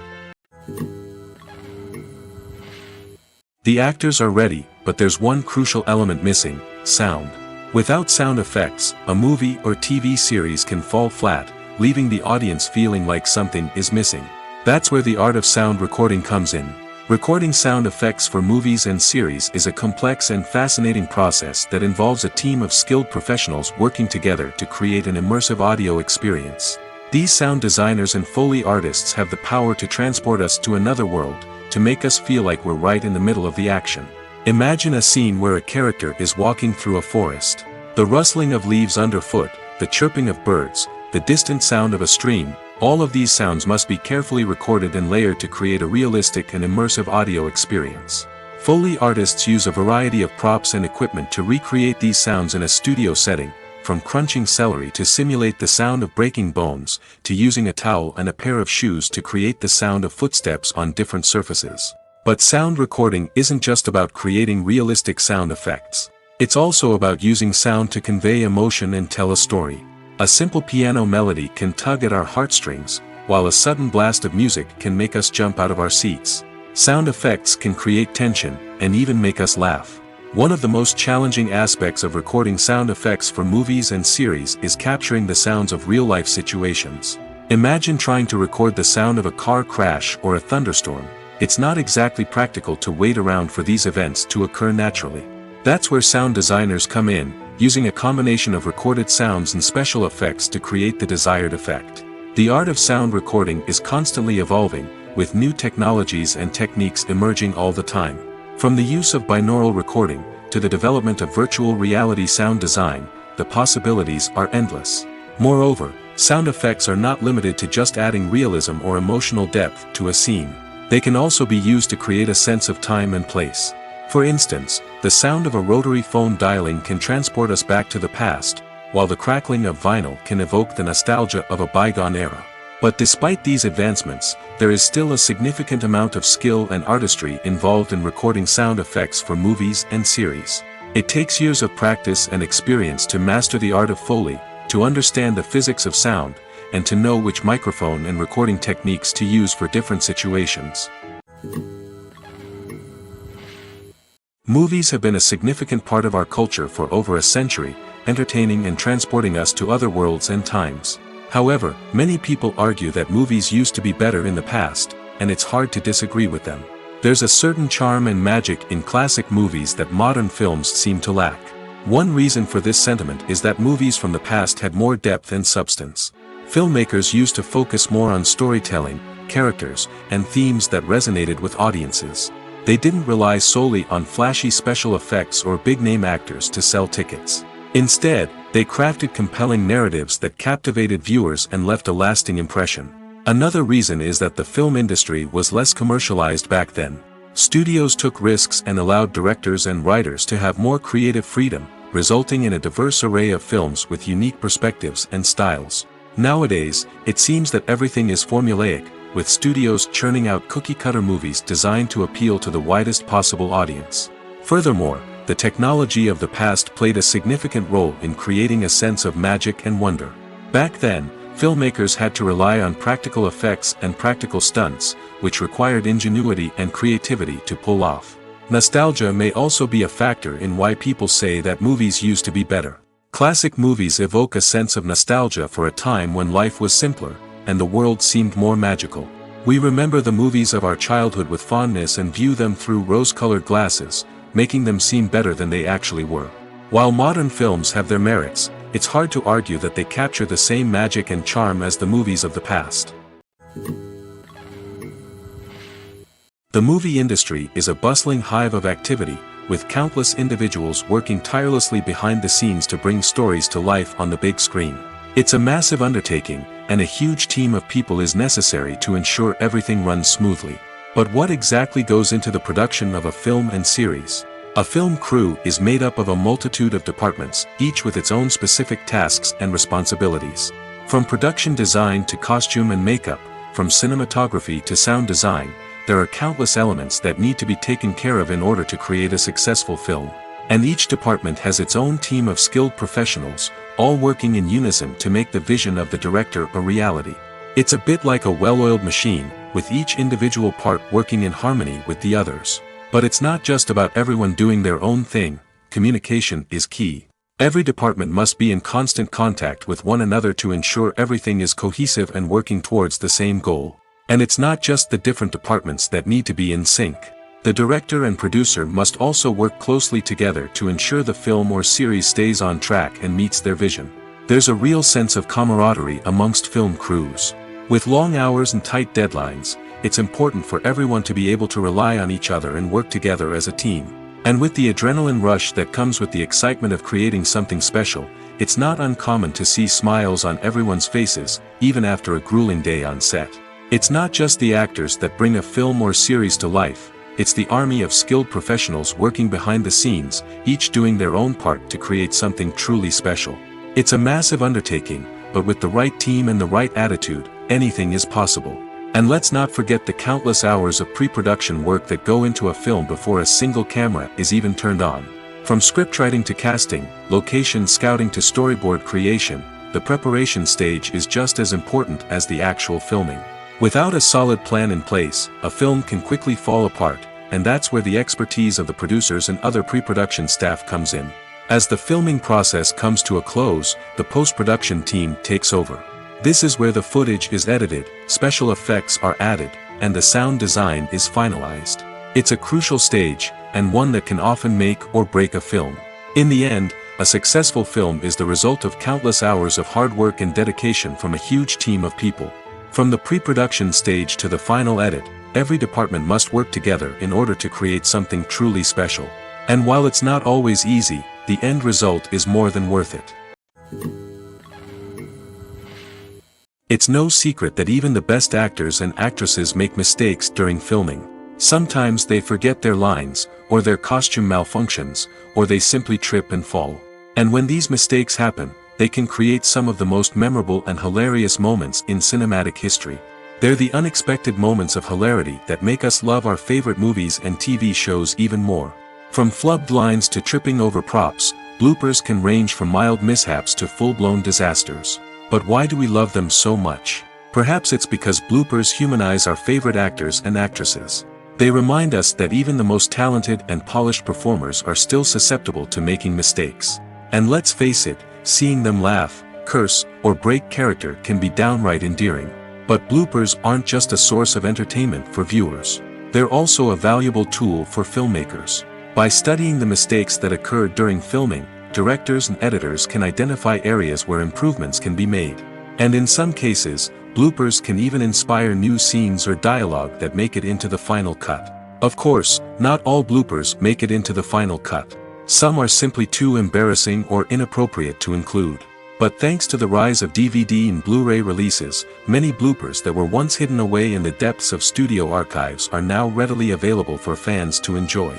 The actors are ready, but there's one crucial element missing: sound. Without sound effects, a movie or TV series can fall flat, leaving the audience feeling like something is missing. That's where the art of sound recording comes in. Recording sound effects for movies and series is a complex and fascinating process that involves a team of skilled professionals working together to create an immersive audio experience. These sound designers and Foley artists have the power to transport us to another world, to make us feel like we're right in the middle of the action. Imagine a scene where a character is walking through a forest. The rustling of leaves underfoot, the chirping of birds, the distant sound of a stream, all of these sounds must be carefully recorded and layered to create a realistic and immersive audio experience. Foley artists use a variety of props and equipment to recreate these sounds in a studio setting, from crunching celery to simulate the sound of breaking bones, to using a towel and a pair of shoes to create the sound of footsteps on different surfaces. But sound recording isn't just about creating realistic sound effects. It's also about using sound to convey emotion and tell a story. A simple piano melody can tug at our heartstrings, while a sudden blast of music can make us jump out of our seats. Sound effects can create tension, and even make us laugh. One of the most challenging aspects of recording sound effects for movies and series is capturing the sounds of real-life situations. Imagine trying to record the sound of a car crash or a thunderstorm. It's not exactly practical to wait around for these events to occur naturally. That's where sound designers come in, using a combination of recorded sounds and special effects to create the desired effect. The art of sound recording is constantly evolving, with new technologies and techniques emerging all the time. From the use of binaural recording, to the development of virtual reality sound design, the possibilities are endless. Moreover, sound effects are not limited to just adding realism or emotional depth to a scene. They can also be used to create a sense of time and place. For instance, the sound of a rotary phone dialing can transport us back to the past, while the crackling of vinyl can evoke the nostalgia of a bygone era. But despite these advancements, there is still a significant amount of skill and artistry involved in recording sound effects for movies and series. It takes years of practice and experience to master the art of Foley, to understand the physics of sound, and to know which microphone and recording techniques to use for different situations. Movies have been a significant part of our culture for over a century, entertaining and transporting us to other worlds and times. However, many people argue that movies used to be better in the past, and it's hard to disagree with them. There's a certain charm and magic in classic movies that modern films seem to lack. One reason for this sentiment is that movies from the past had more depth and substance. Filmmakers used to focus more on storytelling, characters, and themes that resonated with audiences. They didn't rely solely on flashy special effects or big-name actors to sell tickets. Instead, they crafted compelling narratives that captivated viewers and left a lasting impression. Another reason is that the film industry was less commercialized back then. Studios took risks and allowed directors and writers to have more creative freedom, resulting in a diverse array of films with unique perspectives and styles. Nowadays, it seems that everything is formulaic, with studios churning out cookie-cutter movies designed to appeal to the widest possible audience. Furthermore, the technology of the past played a significant role in creating a sense of magic and wonder. Back then, filmmakers had to rely on practical effects and practical stunts, which required ingenuity and creativity to pull off. Nostalgia may also be a factor in why people say that movies used to be better. Classic movies evoke a sense of nostalgia for a time when life was simpler, and the world seemed more magical. We remember the movies of our childhood with fondness and view them through rose-colored glasses, making them seem better than they actually were. While modern films have their merits, it's hard to argue that they capture the same magic and charm as the movies of the past. The movie industry is a bustling hive of activity, with countless individuals working tirelessly behind the scenes to bring stories to life on the big screen. It's a massive undertaking, and a huge team of people is necessary to ensure everything runs smoothly. But what exactly goes into the production of a film and series? A film crew is made up of a multitude of departments, each with its own specific tasks and responsibilities. From production design to costume and makeup, from cinematography to sound design, there are countless elements that need to be taken care of in order to create a successful film. And each department has its own team of skilled professionals, all working in unison to make the vision of the director a reality. It's a bit like a well-oiled machine, with each individual part working in harmony with the others. But it's not just about everyone doing their own thing. Communication is key. Every department must be in constant contact with one another to ensure everything is cohesive and working towards the same goal. And it's not just the different departments that need to be in sync. The director and producer must also work closely together to ensure the film or series stays on track and meets their vision. There's a real sense of camaraderie amongst film crews. With long hours and tight deadlines, it's important for everyone to be able to rely on each other and work together as a team. And with the adrenaline rush that comes with the excitement of creating something special, it's not uncommon to see smiles on everyone's faces, even after a grueling day on set. It's not just the actors that bring a film or series to life, it's the army of skilled professionals working behind the scenes, each doing their own part to create something truly special. It's a massive undertaking, but with the right team and the right attitude, anything is possible. And let's not forget the countless hours of pre-production work that go into a film before a single camera is even turned on. From scriptwriting to casting, location scouting to storyboard creation, the preparation stage is just as important as the actual filming. Without a solid plan in place, a film can quickly fall apart, and that's where the expertise of the producers and other pre-production staff comes in. As the filming process comes to a close, the post-production team takes over. This is where the footage is edited, special effects are added, and the sound design is finalized. It's a crucial stage, and one that can often make or break a film. In the end, a successful film is the result of countless hours of hard work and dedication from a huge team of people. From the pre-production stage to the final edit, every department must work together in order to create something truly special. And while it's not always easy, the end result is more than worth it. It's no secret that even the best actors and actresses make mistakes during filming. Sometimes they forget their lines, or their costume malfunctions, or they simply trip and fall. And when these mistakes happen, they can create some of the most memorable and hilarious moments in cinematic history. They're the unexpected moments of hilarity that make us love our favorite movies and TV shows even more. From flubbed lines to tripping over props, bloopers can range from mild mishaps to full-blown disasters. But why do we love them so much? Perhaps it's because bloopers humanize our favorite actors and actresses. They remind us that even the most talented and polished performers are still susceptible to making mistakes. And let's face it, seeing them laugh, curse, or break character can be downright endearing. But bloopers aren't just a source of entertainment for viewers. They're also a valuable tool for filmmakers. By studying the mistakes that occurred during filming, directors and editors can identify areas where improvements can be made. And in some cases, bloopers can even inspire new scenes or dialogue that make it into the final cut. Of course, not all bloopers make it into the final cut. Some are simply too embarrassing or inappropriate to include. But thanks to the rise of DVD and Blu-ray releases, many bloopers that were once hidden away in the depths of studio archives are now readily available for fans to enjoy.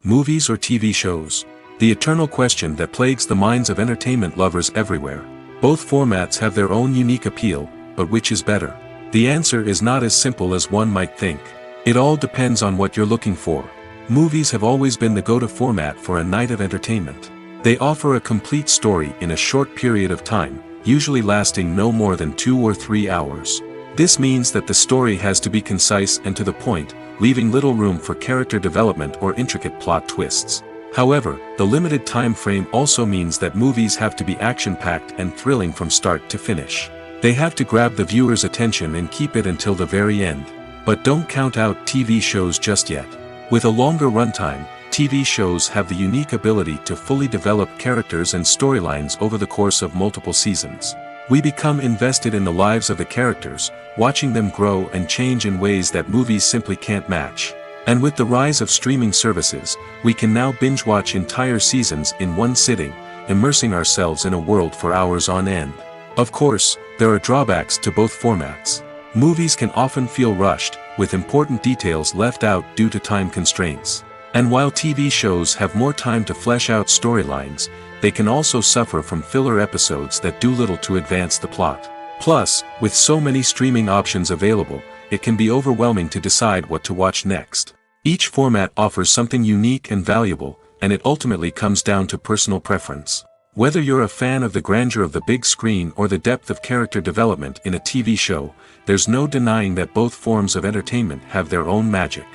Movies or TV shows? The eternal question that plagues the minds of entertainment lovers everywhere. Both formats have their own unique appeal, but which is better? The answer is not as simple as one might think. It all depends on what you're looking for. Movies have always been the go-to format for a night of entertainment. They offer a complete story in a short period of time, usually lasting no more than 2 or 3 hours. This means that the story has to be concise and to the point, leaving little room for character development or intricate plot twists. However, the limited time frame also means that movies have to be action-packed and thrilling from start to finish. They have to grab the viewer's attention and keep it until the very end. But don't count out TV shows just yet. With a longer runtime, TV shows have the unique ability to fully develop characters and storylines over the course of multiple seasons. We become invested in the lives of the characters, watching them grow and change in ways that movies simply can't match. And with the rise of streaming services, we can now binge-watch entire seasons in one sitting, immersing ourselves in a world for hours on end. Of course, there are drawbacks to both formats. Movies can often feel rushed, with important details left out due to time constraints. And while TV shows have more time to flesh out storylines, they can also suffer from filler episodes that do little to advance the plot. Plus, with so many streaming options available, it can be overwhelming to decide what to watch next. Each format offers something unique and valuable, and it ultimately comes down to personal preference. Whether you're a fan of the grandeur of the big screen or the depth of character development in a TV show, there's no denying that both forms of entertainment have their own magic.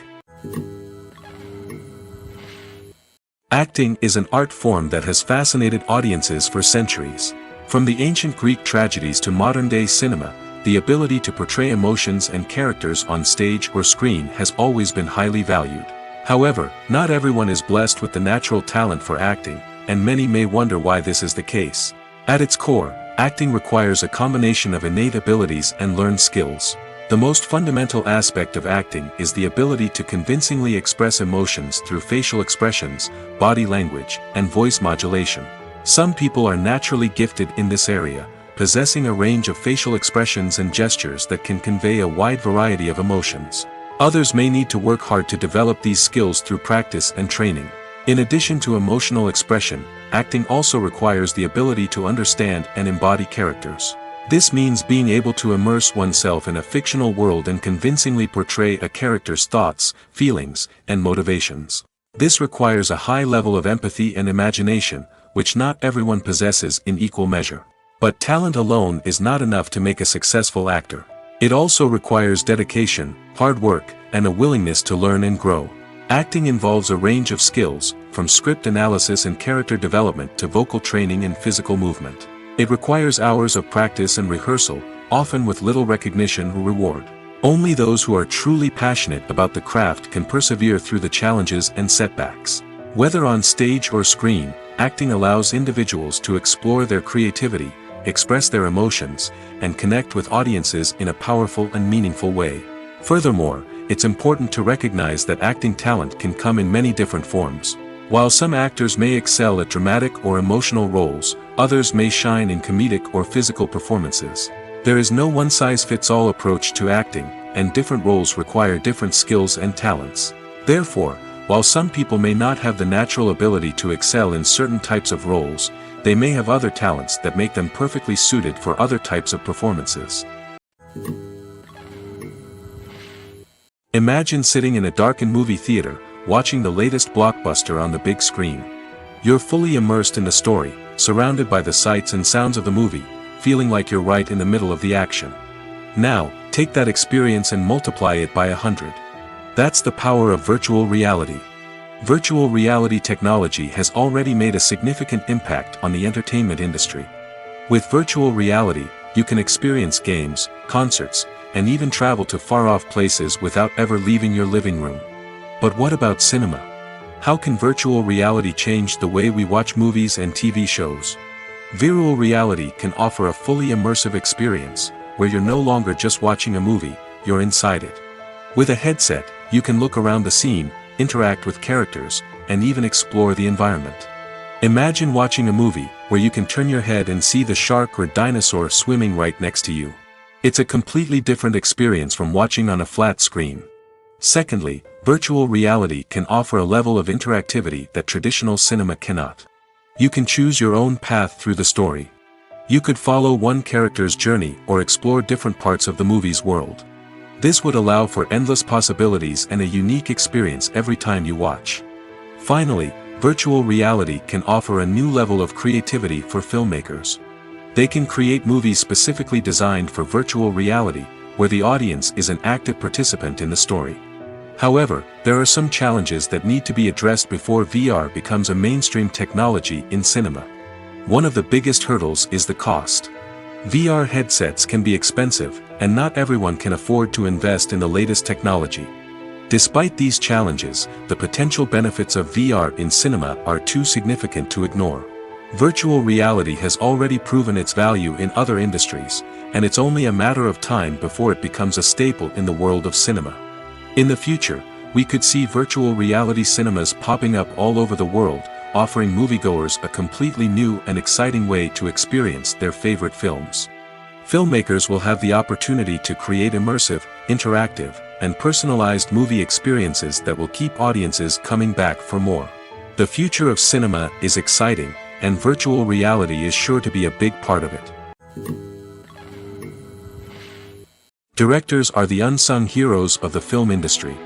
Acting is an art form that has fascinated audiences for centuries. From the ancient Greek tragedies to modern-day cinema, the ability to portray emotions and characters on stage or screen has always been highly valued. However, not everyone is blessed with the natural talent for acting, and many may wonder why this is the case. At its core, acting requires a combination of innate abilities and learned skills. The most fundamental aspect of acting is the ability to convincingly express emotions through facial expressions, body language, and voice modulation. Some people are naturally gifted in this area, possessing a range of facial expressions and gestures that can convey a wide variety of emotions. Others may need to work hard to develop these skills through practice and training. In addition to emotional expression, acting also requires the ability to understand and embody characters. This means being able to immerse oneself in a fictional world and convincingly portray a character's thoughts, feelings, and motivations. This requires a high level of empathy and imagination, which not everyone possesses in equal measure. But talent alone is not enough to make a successful actor. It also requires dedication, hard work, and a willingness to learn and grow. Acting involves a range of skills, from script analysis and character development to vocal training and physical movement. It requires hours of practice and rehearsal, often with little recognition or reward. Only those who are truly passionate about the craft can persevere through the challenges and setbacks. Whether on stage or screen, acting allows individuals to explore their creativity, express their emotions, and connect with audiences in a powerful and meaningful way. Furthermore, it's important to recognize that acting talent can come in many different forms. While some actors may excel at dramatic or emotional roles, others may shine in comedic or physical performances. There is no one-size-fits-all approach to acting, and different roles require different skills and talents. Therefore, while some people may not have the natural ability to excel in certain types of roles, they may have other talents that make them perfectly suited for other types of performances. Imagine sitting in a darkened movie theater, watching the latest blockbuster on the big screen. You're fully immersed in the story, surrounded by the sights and sounds of the movie, feeling like you're right in the middle of the action. Now, take that experience and multiply it by 100. That's the power of virtual reality. Virtual reality technology has already made a significant impact on the entertainment industry. With virtual reality, you can experience games, concerts, and even travel to far-off places without ever leaving your living room. But what about cinema? How can virtual reality change the way we watch movies and TV shows? Virtual reality can offer a fully immersive experience, where you're no longer just watching a movie, you're inside it. With a headset, you can look around the scene, interact with characters, and even explore the environment. Imagine watching a movie, where you can turn your head and see the shark or dinosaur swimming right next to you. It's a completely different experience from watching on a flat screen. Secondly, virtual reality can offer a level of interactivity that traditional cinema cannot. You can choose your own path through the story. You could follow one character's journey or explore different parts of the movie's world. This would allow for endless possibilities and a unique experience every time you watch. Finally, virtual reality can offer a new level of creativity for filmmakers. They can create movies specifically designed for virtual reality, where the audience is an active participant in the story. However, there are some challenges that need to be addressed before VR becomes a mainstream technology in cinema. One of the biggest hurdles is the cost. VR headsets can be expensive, and not everyone can afford to invest in the latest technology. Despite these challenges, the potential benefits of VR in cinema are too significant to ignore. Virtual reality has already proven its value in other industries, and it's only a matter of time before it becomes a staple in the world of cinema. In the future, we could see virtual reality cinemas popping up all over the world, offering moviegoers a completely new and exciting way to experience their favorite films. Filmmakers will have the opportunity to create immersive, interactive, and personalized movie experiences that will keep audiences coming back for more. The future of cinema is exciting, and virtual reality is sure to be a big part of it. Directors are the unsung heroes of the film industry.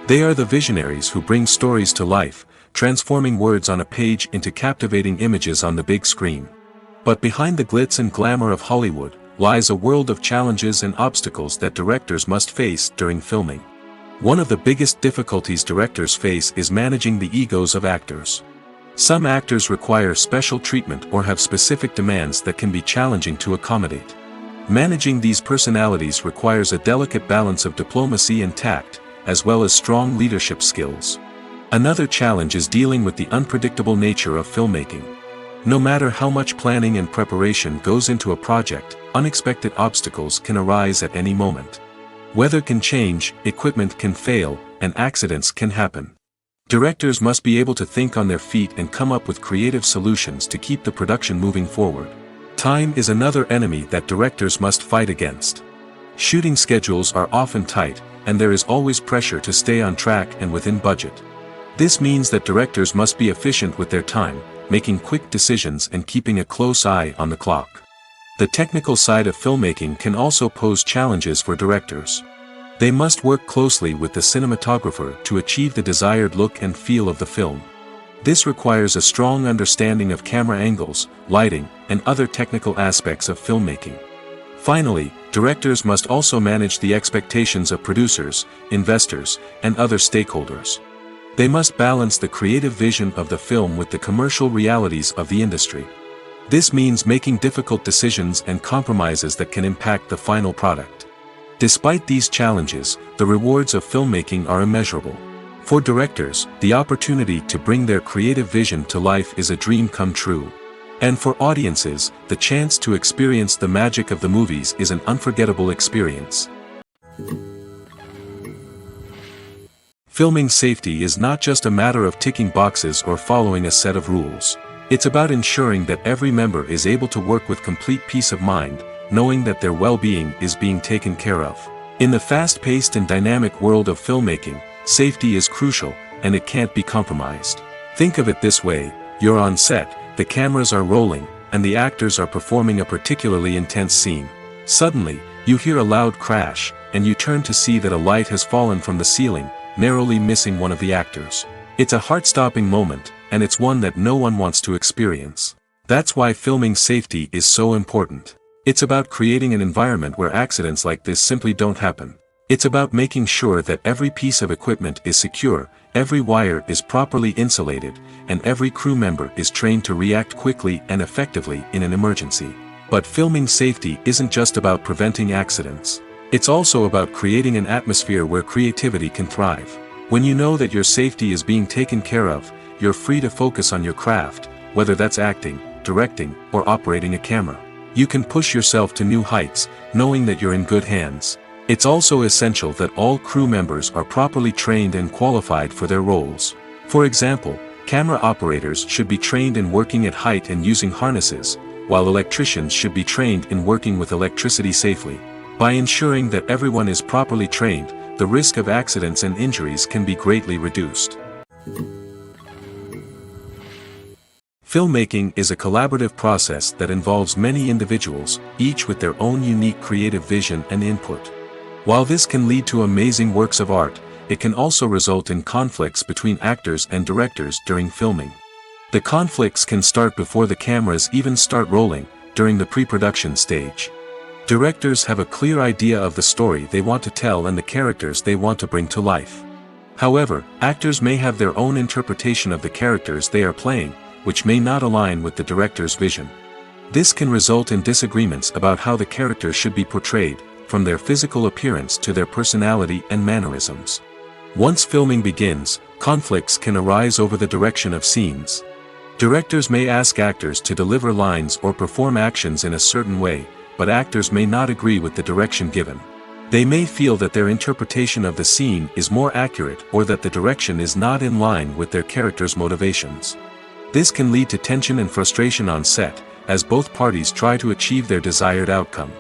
They are the visionaries who bring stories to life, transforming words on a page into captivating images on the big screen. But behind the glitz and glamour of Hollywood lies a world of challenges and obstacles that directors must face during filming. One of the biggest difficulties directors face is managing the egos of actors. Some actors require special treatment or have specific demands that can be challenging to accommodate. Managing these personalities requires a delicate balance of diplomacy and tact, as well as strong leadership skills. Another challenge is dealing with the unpredictable nature of filmmaking. No matter how much planning and preparation goes into a project, unexpected obstacles can arise at any moment. Weather can change, equipment can fail, and accidents can happen. Directors must be able to think on their feet and come up with creative solutions to keep the production moving forward. Time is another enemy that directors must fight against. Shooting schedules are often tight, and there is always pressure to stay on track and within budget. This means that directors must be efficient with their time, making quick decisions and keeping a close eye on the clock. The technical side of filmmaking can also pose challenges for directors. They must work closely with the cinematographer to achieve the desired look and feel of the film. This requires a strong understanding of camera angles, lighting, and other technical aspects of filmmaking. Finally, directors must also manage the expectations of producers, investors, and other stakeholders. They must balance the creative vision of the film with the commercial realities of the industry. This means making difficult decisions and compromises that can impact the final product. Despite these challenges, the rewards of filmmaking are immeasurable. For directors, the opportunity to bring their creative vision to life is a dream come true. And for audiences, the chance to experience the magic of the movies is an unforgettable experience. Filming safety is not just a matter of ticking boxes or following a set of rules. It's about ensuring that every member is able to work with complete peace of mind, knowing that their well-being is being taken care of. In the fast-paced and dynamic world of filmmaking, safety is crucial, and it can't be compromised. Think of it this way: you're on set, the cameras are rolling, and the actors are performing a particularly intense scene. Suddenly, you hear a loud crash, and you turn to see that a light has fallen from the ceiling, narrowly missing one of the actors. It's a heart-stopping moment, and it's one that no one wants to experience. That's why filming safety is so important. It's about creating an environment where accidents like this simply don't happen. It's about making sure that every piece of equipment is secure, every wire is properly insulated, and every crew member is trained to react quickly and effectively in an emergency. But filming safety isn't just about preventing accidents. It's also about creating an atmosphere where creativity can thrive. When you know that your safety is being taken care of, you're free to focus on your craft, whether that's acting, directing, or operating a camera. You can push yourself to new heights, knowing that you're in good hands. It's also essential that all crew members are properly trained and qualified for their roles. For example, camera operators should be trained in working at height and using harnesses, while electricians should be trained in working with electricity safely. By ensuring that everyone is properly trained, the risk of accidents and injuries can be greatly reduced. Filmmaking is a collaborative process that involves many individuals, each with their own unique creative vision and input. While this can lead to amazing works of art, it can also result in conflicts between actors and directors during filming. The conflicts can start before the cameras even start rolling, during the pre-production stage. Directors have a clear idea of the story they want to tell and the characters they want to bring to life. However, actors may have their own interpretation of the characters they are playing, which may not align with the director's vision. This can result in disagreements about how the characters should be portrayed, from their physical appearance to their personality and mannerisms. Once filming begins, conflicts can arise over the direction of scenes. Directors may ask actors to deliver lines or perform actions in a certain way, but actors may not agree with the direction given. They may feel that their interpretation of the scene is more accurate or that the direction is not in line with their character's motivations. This can lead to tension and frustration on set, as both parties try to achieve their desired outcome.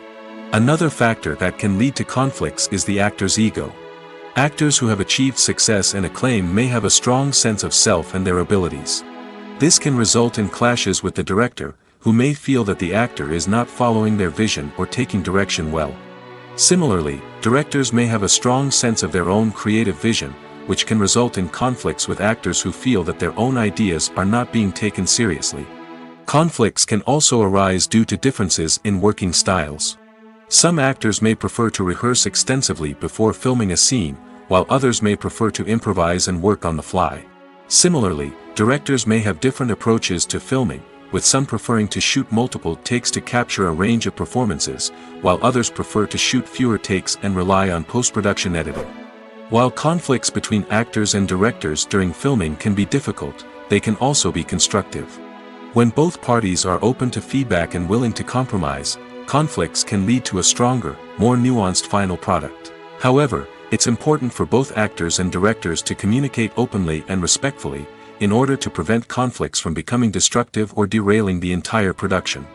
Another factor that can lead to conflicts is the actor's ego. Actors who have achieved success and acclaim may have a strong sense of self and their abilities. This can result in clashes with the director, who may feel that the actor is not following their vision or taking direction well. Similarly, directors may have a strong sense of their own creative vision, which can result in conflicts with actors who feel that their own ideas are not being taken seriously. Conflicts can also arise due to differences in working styles. Some actors may prefer to rehearse extensively before filming a scene, while others may prefer to improvise and work on the fly. Similarly, directors may have different approaches to filming, with some preferring to shoot multiple takes to capture a range of performances, while others prefer to shoot fewer takes and rely on post-production editing. While conflicts between actors and directors during filming can be difficult, they can also be constructive. When both parties are open to feedback and willing to compromise, conflicts can lead to a stronger, more nuanced final product. However, it's important for both actors and directors to communicate openly and respectfully, in order to prevent conflicts from becoming destructive or derailing the entire production.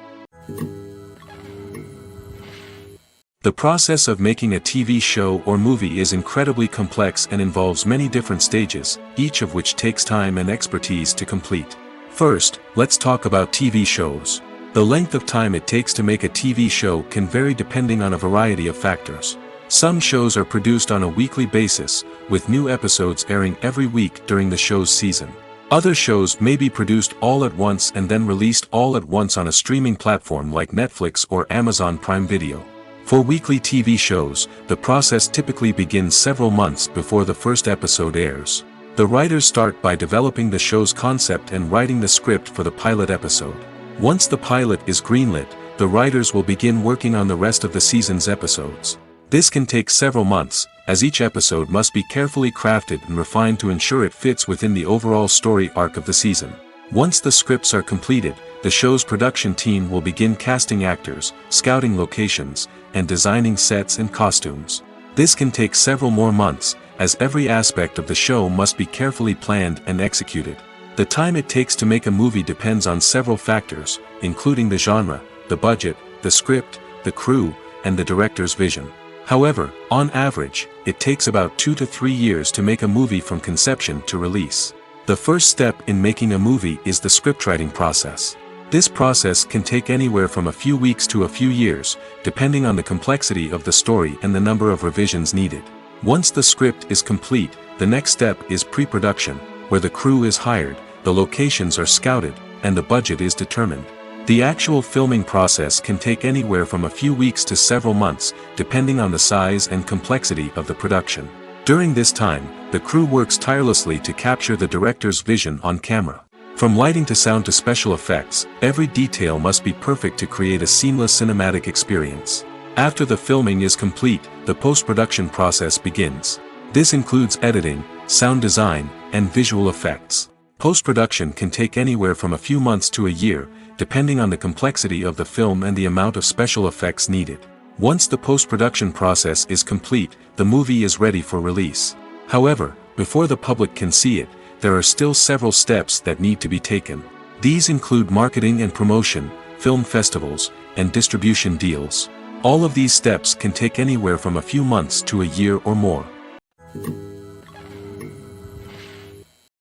The process of making a TV show or movie is incredibly complex and involves many different stages, each of which takes time and expertise to complete. First, let's talk about TV shows. The length of time it takes to make a TV show can vary depending on a variety of factors. Some shows are produced on a weekly basis, with new episodes airing every week during the show's season. Other shows may be produced all at once and then released all at once on a streaming platform like Netflix or Amazon Prime Video. For weekly TV shows, the process typically begins several months before the first episode airs. The writers start by developing the show's concept and writing the script for the pilot episode. Once the pilot is greenlit, the writers will begin working on the rest of the season's episodes. This can take several months, as each episode must be carefully crafted and refined to ensure it fits within the overall story arc of the season. Once the scripts are completed, the show's production team will begin casting actors, scouting locations, and designing sets and costumes. This can take several more months, as every aspect of the show must be carefully planned and executed. The time it takes to make a movie depends on several factors, including the genre, the budget, the script, the crew, and the director's vision. However, on average, it takes about 2 to 3 years to make a movie from conception to release. The first step in making a movie is the scriptwriting process. This process can take anywhere from a few weeks to a few years, depending on the complexity of the story and the number of revisions needed. Once the script is complete, the next step is pre-production, where the crew is hired, the locations are scouted, and the budget is determined. The actual filming process can take anywhere from a few weeks to several months, depending on the size and complexity of the production. During this time, the crew works tirelessly to capture the director's vision on camera. From lighting to sound to special effects, every detail must be perfect to create a seamless cinematic experience. After the filming is complete, the post-production process begins. This includes editing, sound design, and visual effects. Post-production can take anywhere from a few months to a year, depending on the complexity of the film and the amount of special effects needed. Once the post-production process is complete, the movie is ready for release. However, before the public can see it, there are still several steps that need to be taken. These include marketing and promotion, film festivals, and distribution deals. All of these steps can take anywhere from a few months to a year or more.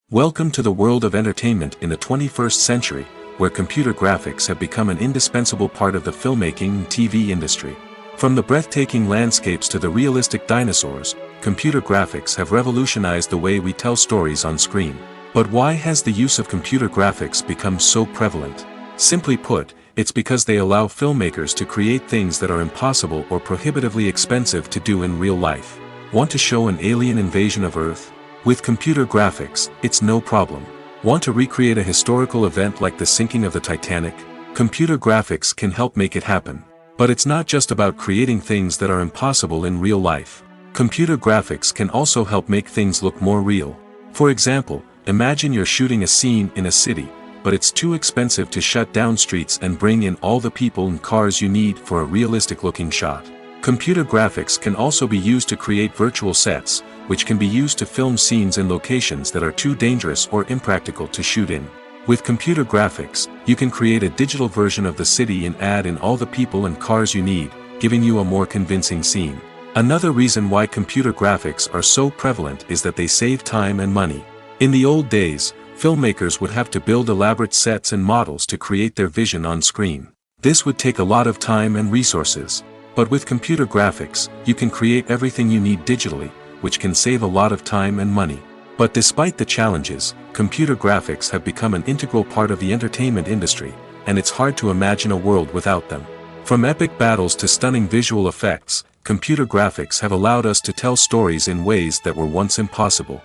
Welcome to the world of entertainment in the 21st century, where computer graphics have become an indispensable part of the filmmaking and TV industry. From the breathtaking landscapes to the realistic dinosaurs, computer graphics have revolutionized the way we tell stories on screen. But why has the use of computer graphics become so prevalent? Simply put, it's because they allow filmmakers to create things that are impossible or prohibitively expensive to do in real life. Want to show an alien invasion of Earth? With computer graphics, it's no problem. Want to recreate a historical event like the sinking of the Titanic? Computer graphics can help make it happen. But it's not just about creating things that are impossible in real life. Computer graphics can also help make things look more real. For example, imagine you're shooting a scene in a city, but it's too expensive to shut down streets and bring in all the people and cars you need for a realistic-looking shot. Computer graphics can also be used to create virtual sets, which can be used to film scenes in locations that are too dangerous or impractical to shoot in. With computer graphics, you can create a digital version of the city and add in all the people and cars you need, giving you a more convincing scene. Another reason why computer graphics are so prevalent is that they save time and money. In the old days, filmmakers would have to build elaborate sets and models to create their vision on screen. This would take a lot of time and resources. But with computer graphics, you can create everything you need digitally, which can save a lot of time and money. But despite the challenges, computer graphics have become an integral part of the entertainment industry, and it's hard to imagine a world without them. From epic battles to stunning visual effects, computer graphics have allowed us to tell stories in ways that were once impossible.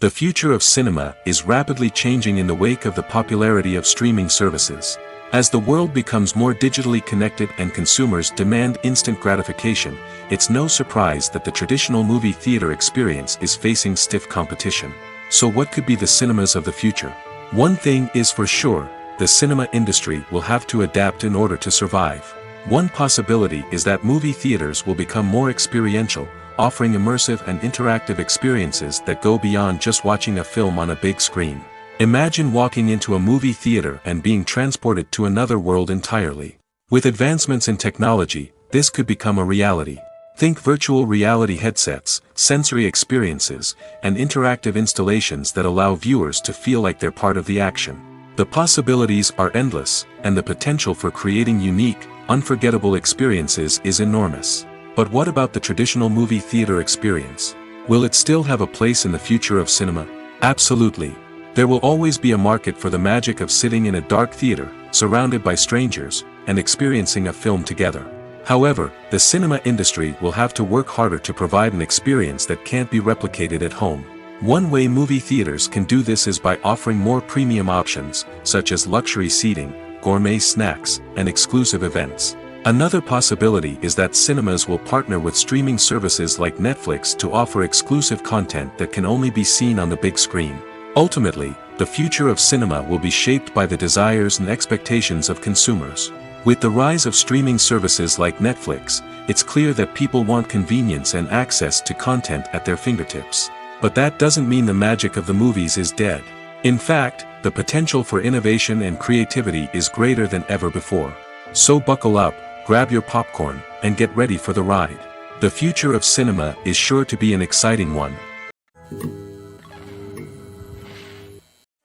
The future of cinema is rapidly changing in the wake of the popularity of streaming services. As the world becomes more digitally connected and consumers demand instant gratification, it's no surprise that the traditional movie theater experience is facing stiff competition. So what could be the cinemas of the future? One thing is for sure, the cinema industry will have to adapt in order to survive. One possibility is that movie theaters will become more experiential, offering immersive and interactive experiences that go beyond just watching a film on a big screen. Imagine walking into a movie theater and being transported to another world entirely. With advancements in technology, this could become a reality. Think virtual reality headsets, sensory experiences, and interactive installations that allow viewers to feel like they're part of the action. The possibilities are endless, and the potential for creating unique, unforgettable experiences is enormous. But what about the traditional movie theater experience? Will it still have a place in the future of cinema? Absolutely. There will always be a market for the magic of sitting in a dark theater, surrounded by strangers, and experiencing a film together. However, the cinema industry will have to work harder to provide an experience that can't be replicated at home. One way movie theaters can do this is by offering more premium options, such as luxury seating, gourmet snacks, and exclusive events. Another possibility is that cinemas will partner with streaming services like Netflix to offer exclusive content that can only be seen on the big screen. Ultimately, the future of cinema will be shaped by the desires and expectations of consumers. With the rise of streaming services like Netflix, it's clear that people want convenience and access to content at their fingertips. But that doesn't mean the magic of the movies is dead. In fact, the potential for innovation and creativity is greater than ever before. So buckle up, grab your popcorn, and get ready for the ride. The future of cinema is sure to be an exciting one.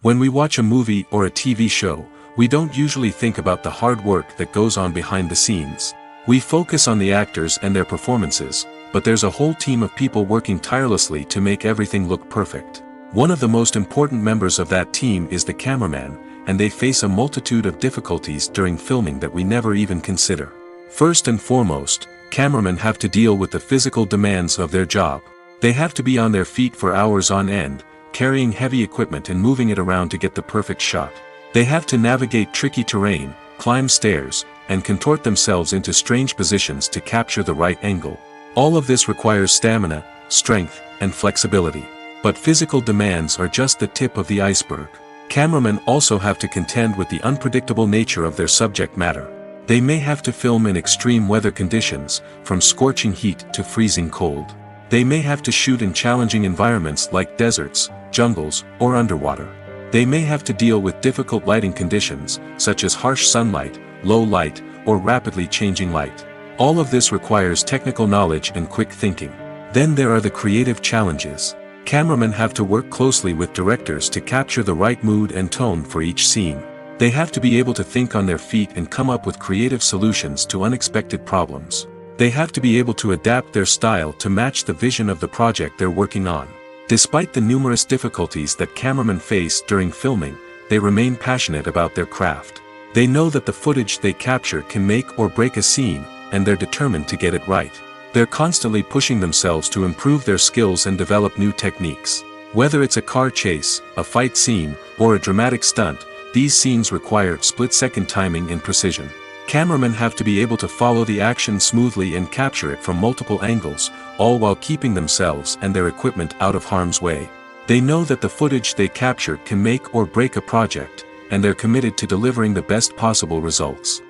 When we watch a movie or a TV show, we don't usually think about the hard work that goes on behind the scenes. We focus on the actors and their performances, but there's a whole team of people working tirelessly to make everything look perfect. One of the most important members of that team is the cameraman, and they face a multitude of difficulties during filming that we never even consider. First and foremost, cameramen have to deal with the physical demands of their job. They have to be on their feet for hours on end, carrying heavy equipment and moving it around to get the perfect shot. They have to navigate tricky terrain, climb stairs, and contort themselves into strange positions to capture the right angle. All of this requires stamina, strength, and flexibility. But physical demands are just the tip of the iceberg. Cameramen also have to contend with the unpredictable nature of their subject matter. They may have to film in extreme weather conditions, from scorching heat to freezing cold. They may have to shoot in challenging environments like deserts, jungles, or underwater. They may have to deal with difficult lighting conditions, such as harsh sunlight, low light, or rapidly changing light. All of this requires technical knowledge and quick thinking. Then there are the creative challenges. Cameramen have to work closely with directors to capture the right mood and tone for each scene. They have to be able to think on their feet and come up with creative solutions to unexpected problems. They have to be able to adapt their style to match the vision of the project they're working on. Despite the numerous difficulties that cameramen face during filming, they remain passionate about their craft. They know that the footage they capture can make or break a scene, and they're determined to get it right. They're constantly pushing themselves to improve their skills and develop new techniques. Whether it's a car chase, a fight scene, or a dramatic stunt, these scenes require split-second timing and precision. Cameramen have to be able to follow the action smoothly and capture it from multiple angles, all while keeping themselves and their equipment out of harm's way. They know that the footage they capture can make or break a project, and they're committed to delivering the best possible results.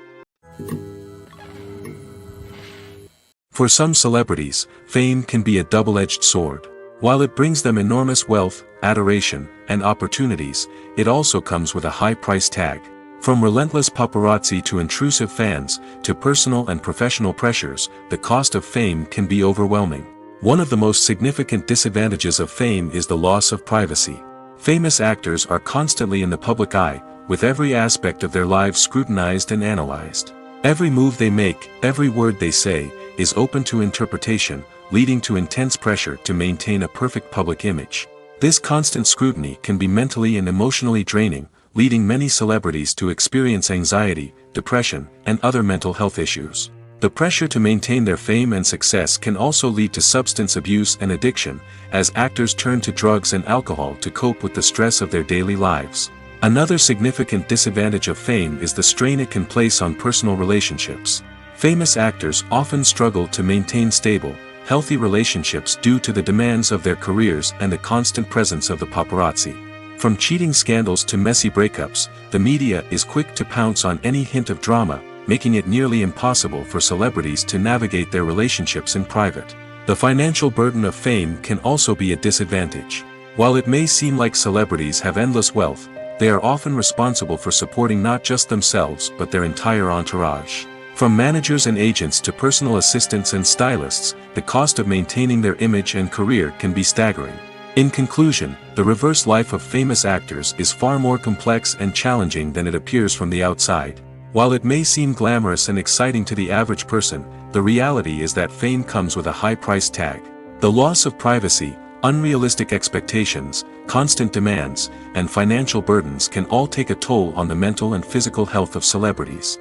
For some celebrities, fame can be a double-edged sword. While it brings them enormous wealth, adoration, and opportunities, it also comes with a high price tag. From relentless paparazzi to intrusive fans, to personal and professional pressures, the cost of fame can be overwhelming. One of the most significant disadvantages of fame is the loss of privacy. Famous actors are constantly in the public eye, with every aspect of their lives scrutinized and analyzed. Every move they make, every word they say, is open to interpretation, leading to intense pressure to maintain a perfect public image. This constant scrutiny can be mentally and emotionally draining, leading many celebrities to experience anxiety, depression, and other mental health issues. The pressure to maintain their fame and success can also lead to substance abuse and addiction, as actors turn to drugs and alcohol to cope with the stress of their daily lives. Another significant disadvantage of fame is the strain it can place on personal relationships. Famous actors often struggle to maintain stable, healthy relationships due to the demands of their careers and the constant presence of the paparazzi. From cheating scandals to messy breakups, the media is quick to pounce on any hint of drama, making it nearly impossible for celebrities to navigate their relationships in private. The financial burden of fame can also be a disadvantage. While it may seem like celebrities have endless wealth, they are often responsible for supporting not just themselves but their entire entourage. From managers and agents to personal assistants and stylists, the cost of maintaining their image and career can be staggering. In conclusion, the reverse life of famous actors is far more complex and challenging than it appears from the outside. While it may seem glamorous and exciting to the average person, the reality is that fame comes with a high price tag. The loss of privacy, unrealistic expectations, constant demands, and financial burdens can all take a toll on the mental and physical health of celebrities.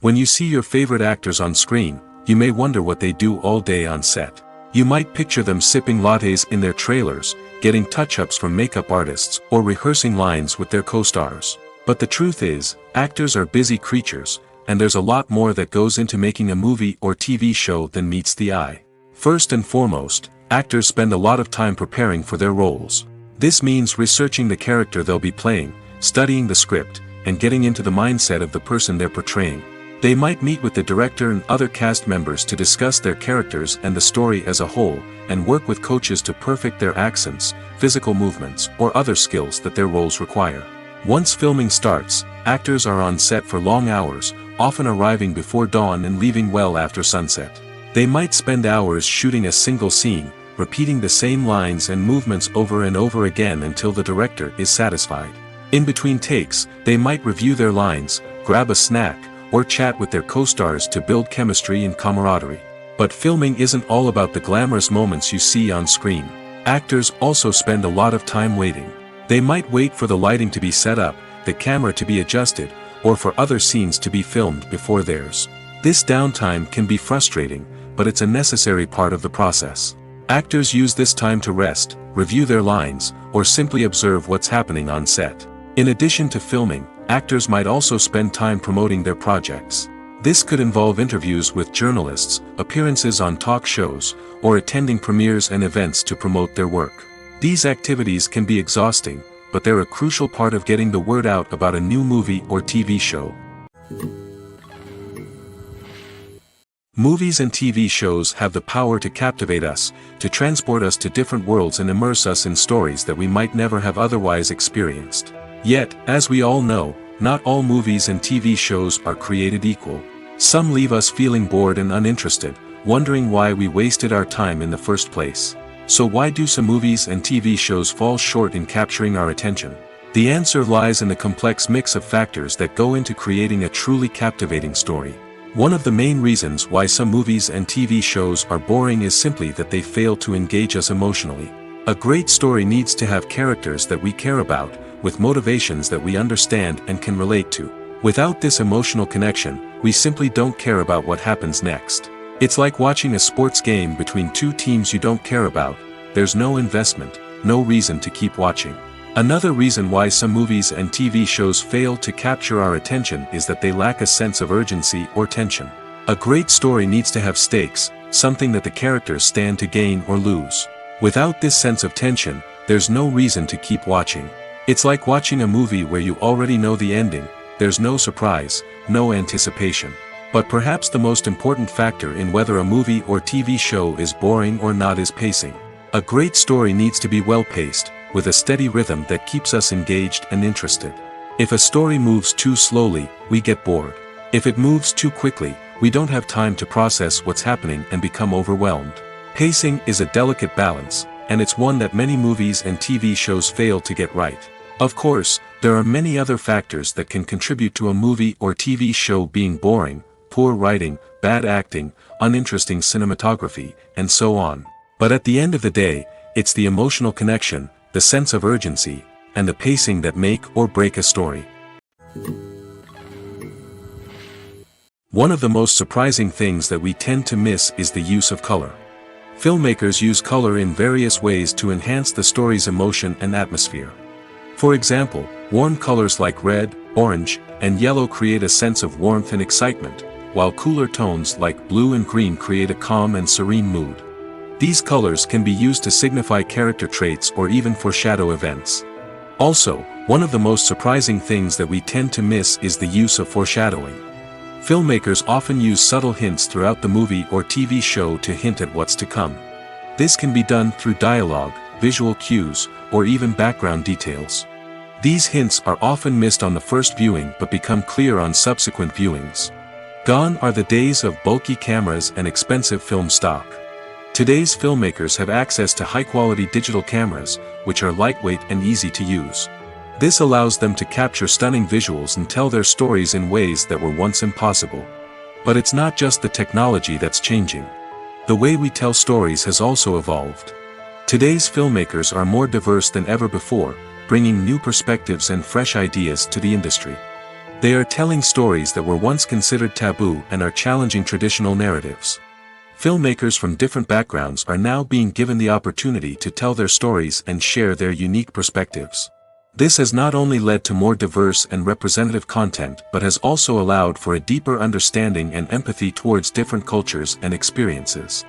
When you see your favorite actors on screen, you may wonder what they do all day on set. You might picture them sipping lattes in their trailers, getting touch-ups from makeup artists, or rehearsing lines with their co-stars. But the truth is, actors are busy creatures, and there's a lot more that goes into making a movie or TV show than meets the eye. First and foremost, actors spend a lot of time preparing for their roles. This means researching the character they'll be playing, studying the script, and getting into the mindset of the person they're portraying. They might meet with the director and other cast members to discuss their characters and the story as a whole, and work with coaches to perfect their accents, physical movements, or other skills that their roles require. Once filming starts, actors are on set for long hours, often arriving before dawn and leaving well after sunset. They might spend hours shooting a single scene, repeating the same lines and movements over and over again until the director is satisfied. In between takes, they might review their lines, grab a snack, or chat with their co-stars to build chemistry and camaraderie. But filming isn't all about the glamorous moments you see on screen. Actors also spend a lot of time waiting. They might wait for the lighting to be set up, the camera to be adjusted, or for other scenes to be filmed before theirs. This downtime can be frustrating, but it's a necessary part of the process. Actors use this time to rest, review their lines, or simply observe what's happening on set. In addition to filming, actors might also spend time promoting their projects. This could involve interviews with journalists, appearances on talk shows, or attending premieres and events to promote their work. These activities can be exhausting, but they're a crucial part of getting the word out about a new movie or TV show. Movies and TV shows have the power to captivate us, to transport us to different worlds and immerse us in stories that we might never have otherwise experienced. Yet, as we all know, not all movies and TV shows are created equal. Some leave us feeling bored and uninterested, wondering why we wasted our time in the first place. So why do some movies and TV shows fall short in capturing our attention? The answer lies in the complex mix of factors that go into creating a truly captivating story. One of the main reasons why some movies and TV shows are boring is simply that they fail to engage us emotionally. A great story needs to have characters that we care about, with motivations that we understand and can relate to. Without this emotional connection, we simply don't care about what happens next. It's like watching a sports game between two teams you don't care about. There's no investment, no reason to keep watching. Another reason why some movies and TV shows fail to capture our attention is that they lack a sense of urgency or tension. A great story needs to have stakes, something that the characters stand to gain or lose. Without this sense of tension, there's no reason to keep watching. It's like watching a movie where you already know the ending. There's no surprise, no anticipation. But perhaps the most important factor in whether a movie or TV show is boring or not is pacing. A great story needs to be well-paced, with a steady rhythm that keeps us engaged and interested. If a story moves too slowly, we get bored. If it moves too quickly, we don't have time to process what's happening and become overwhelmed. Pacing is a delicate balance, and it's one that many movies and TV shows fail to get right. Of course, there are many other factors that can contribute to a movie or TV show being boring: poor writing, bad acting, uninteresting cinematography, and so on. But at the end of the day, it's the emotional connection, the sense of urgency, and the pacing that make or break a story. One of the most surprising things that we tend to miss is the use of color. Filmmakers use color in various ways to enhance the story's emotion and atmosphere. For example, warm colors like red, orange, and yellow create a sense of warmth and excitement, while cooler tones like blue and green create a calm and serene mood. These colors can be used to signify character traits or even foreshadow events. Also, one of the most surprising things that we tend to miss is the use of foreshadowing. Filmmakers often use subtle hints throughout the movie or TV show to hint at what's to come. This can be done through dialogue, visual cues, or even background details. These hints are often missed on the first viewing but become clear on subsequent viewings. Gone are the days of bulky cameras and expensive film stock. Today's filmmakers have access to high-quality digital cameras, which are lightweight and easy to use. This allows them to capture stunning visuals and tell their stories in ways that were once impossible. But it's not just the technology that's changing. The way we tell stories has also evolved. Today's filmmakers are more diverse than ever before, bringing new perspectives and fresh ideas to the industry. They are telling stories that were once considered taboo and are challenging traditional narratives. Filmmakers from different backgrounds are now being given the opportunity to tell their stories and share their unique perspectives. This has not only led to more diverse and representative content but has also allowed for a deeper understanding and empathy towards different cultures and experiences.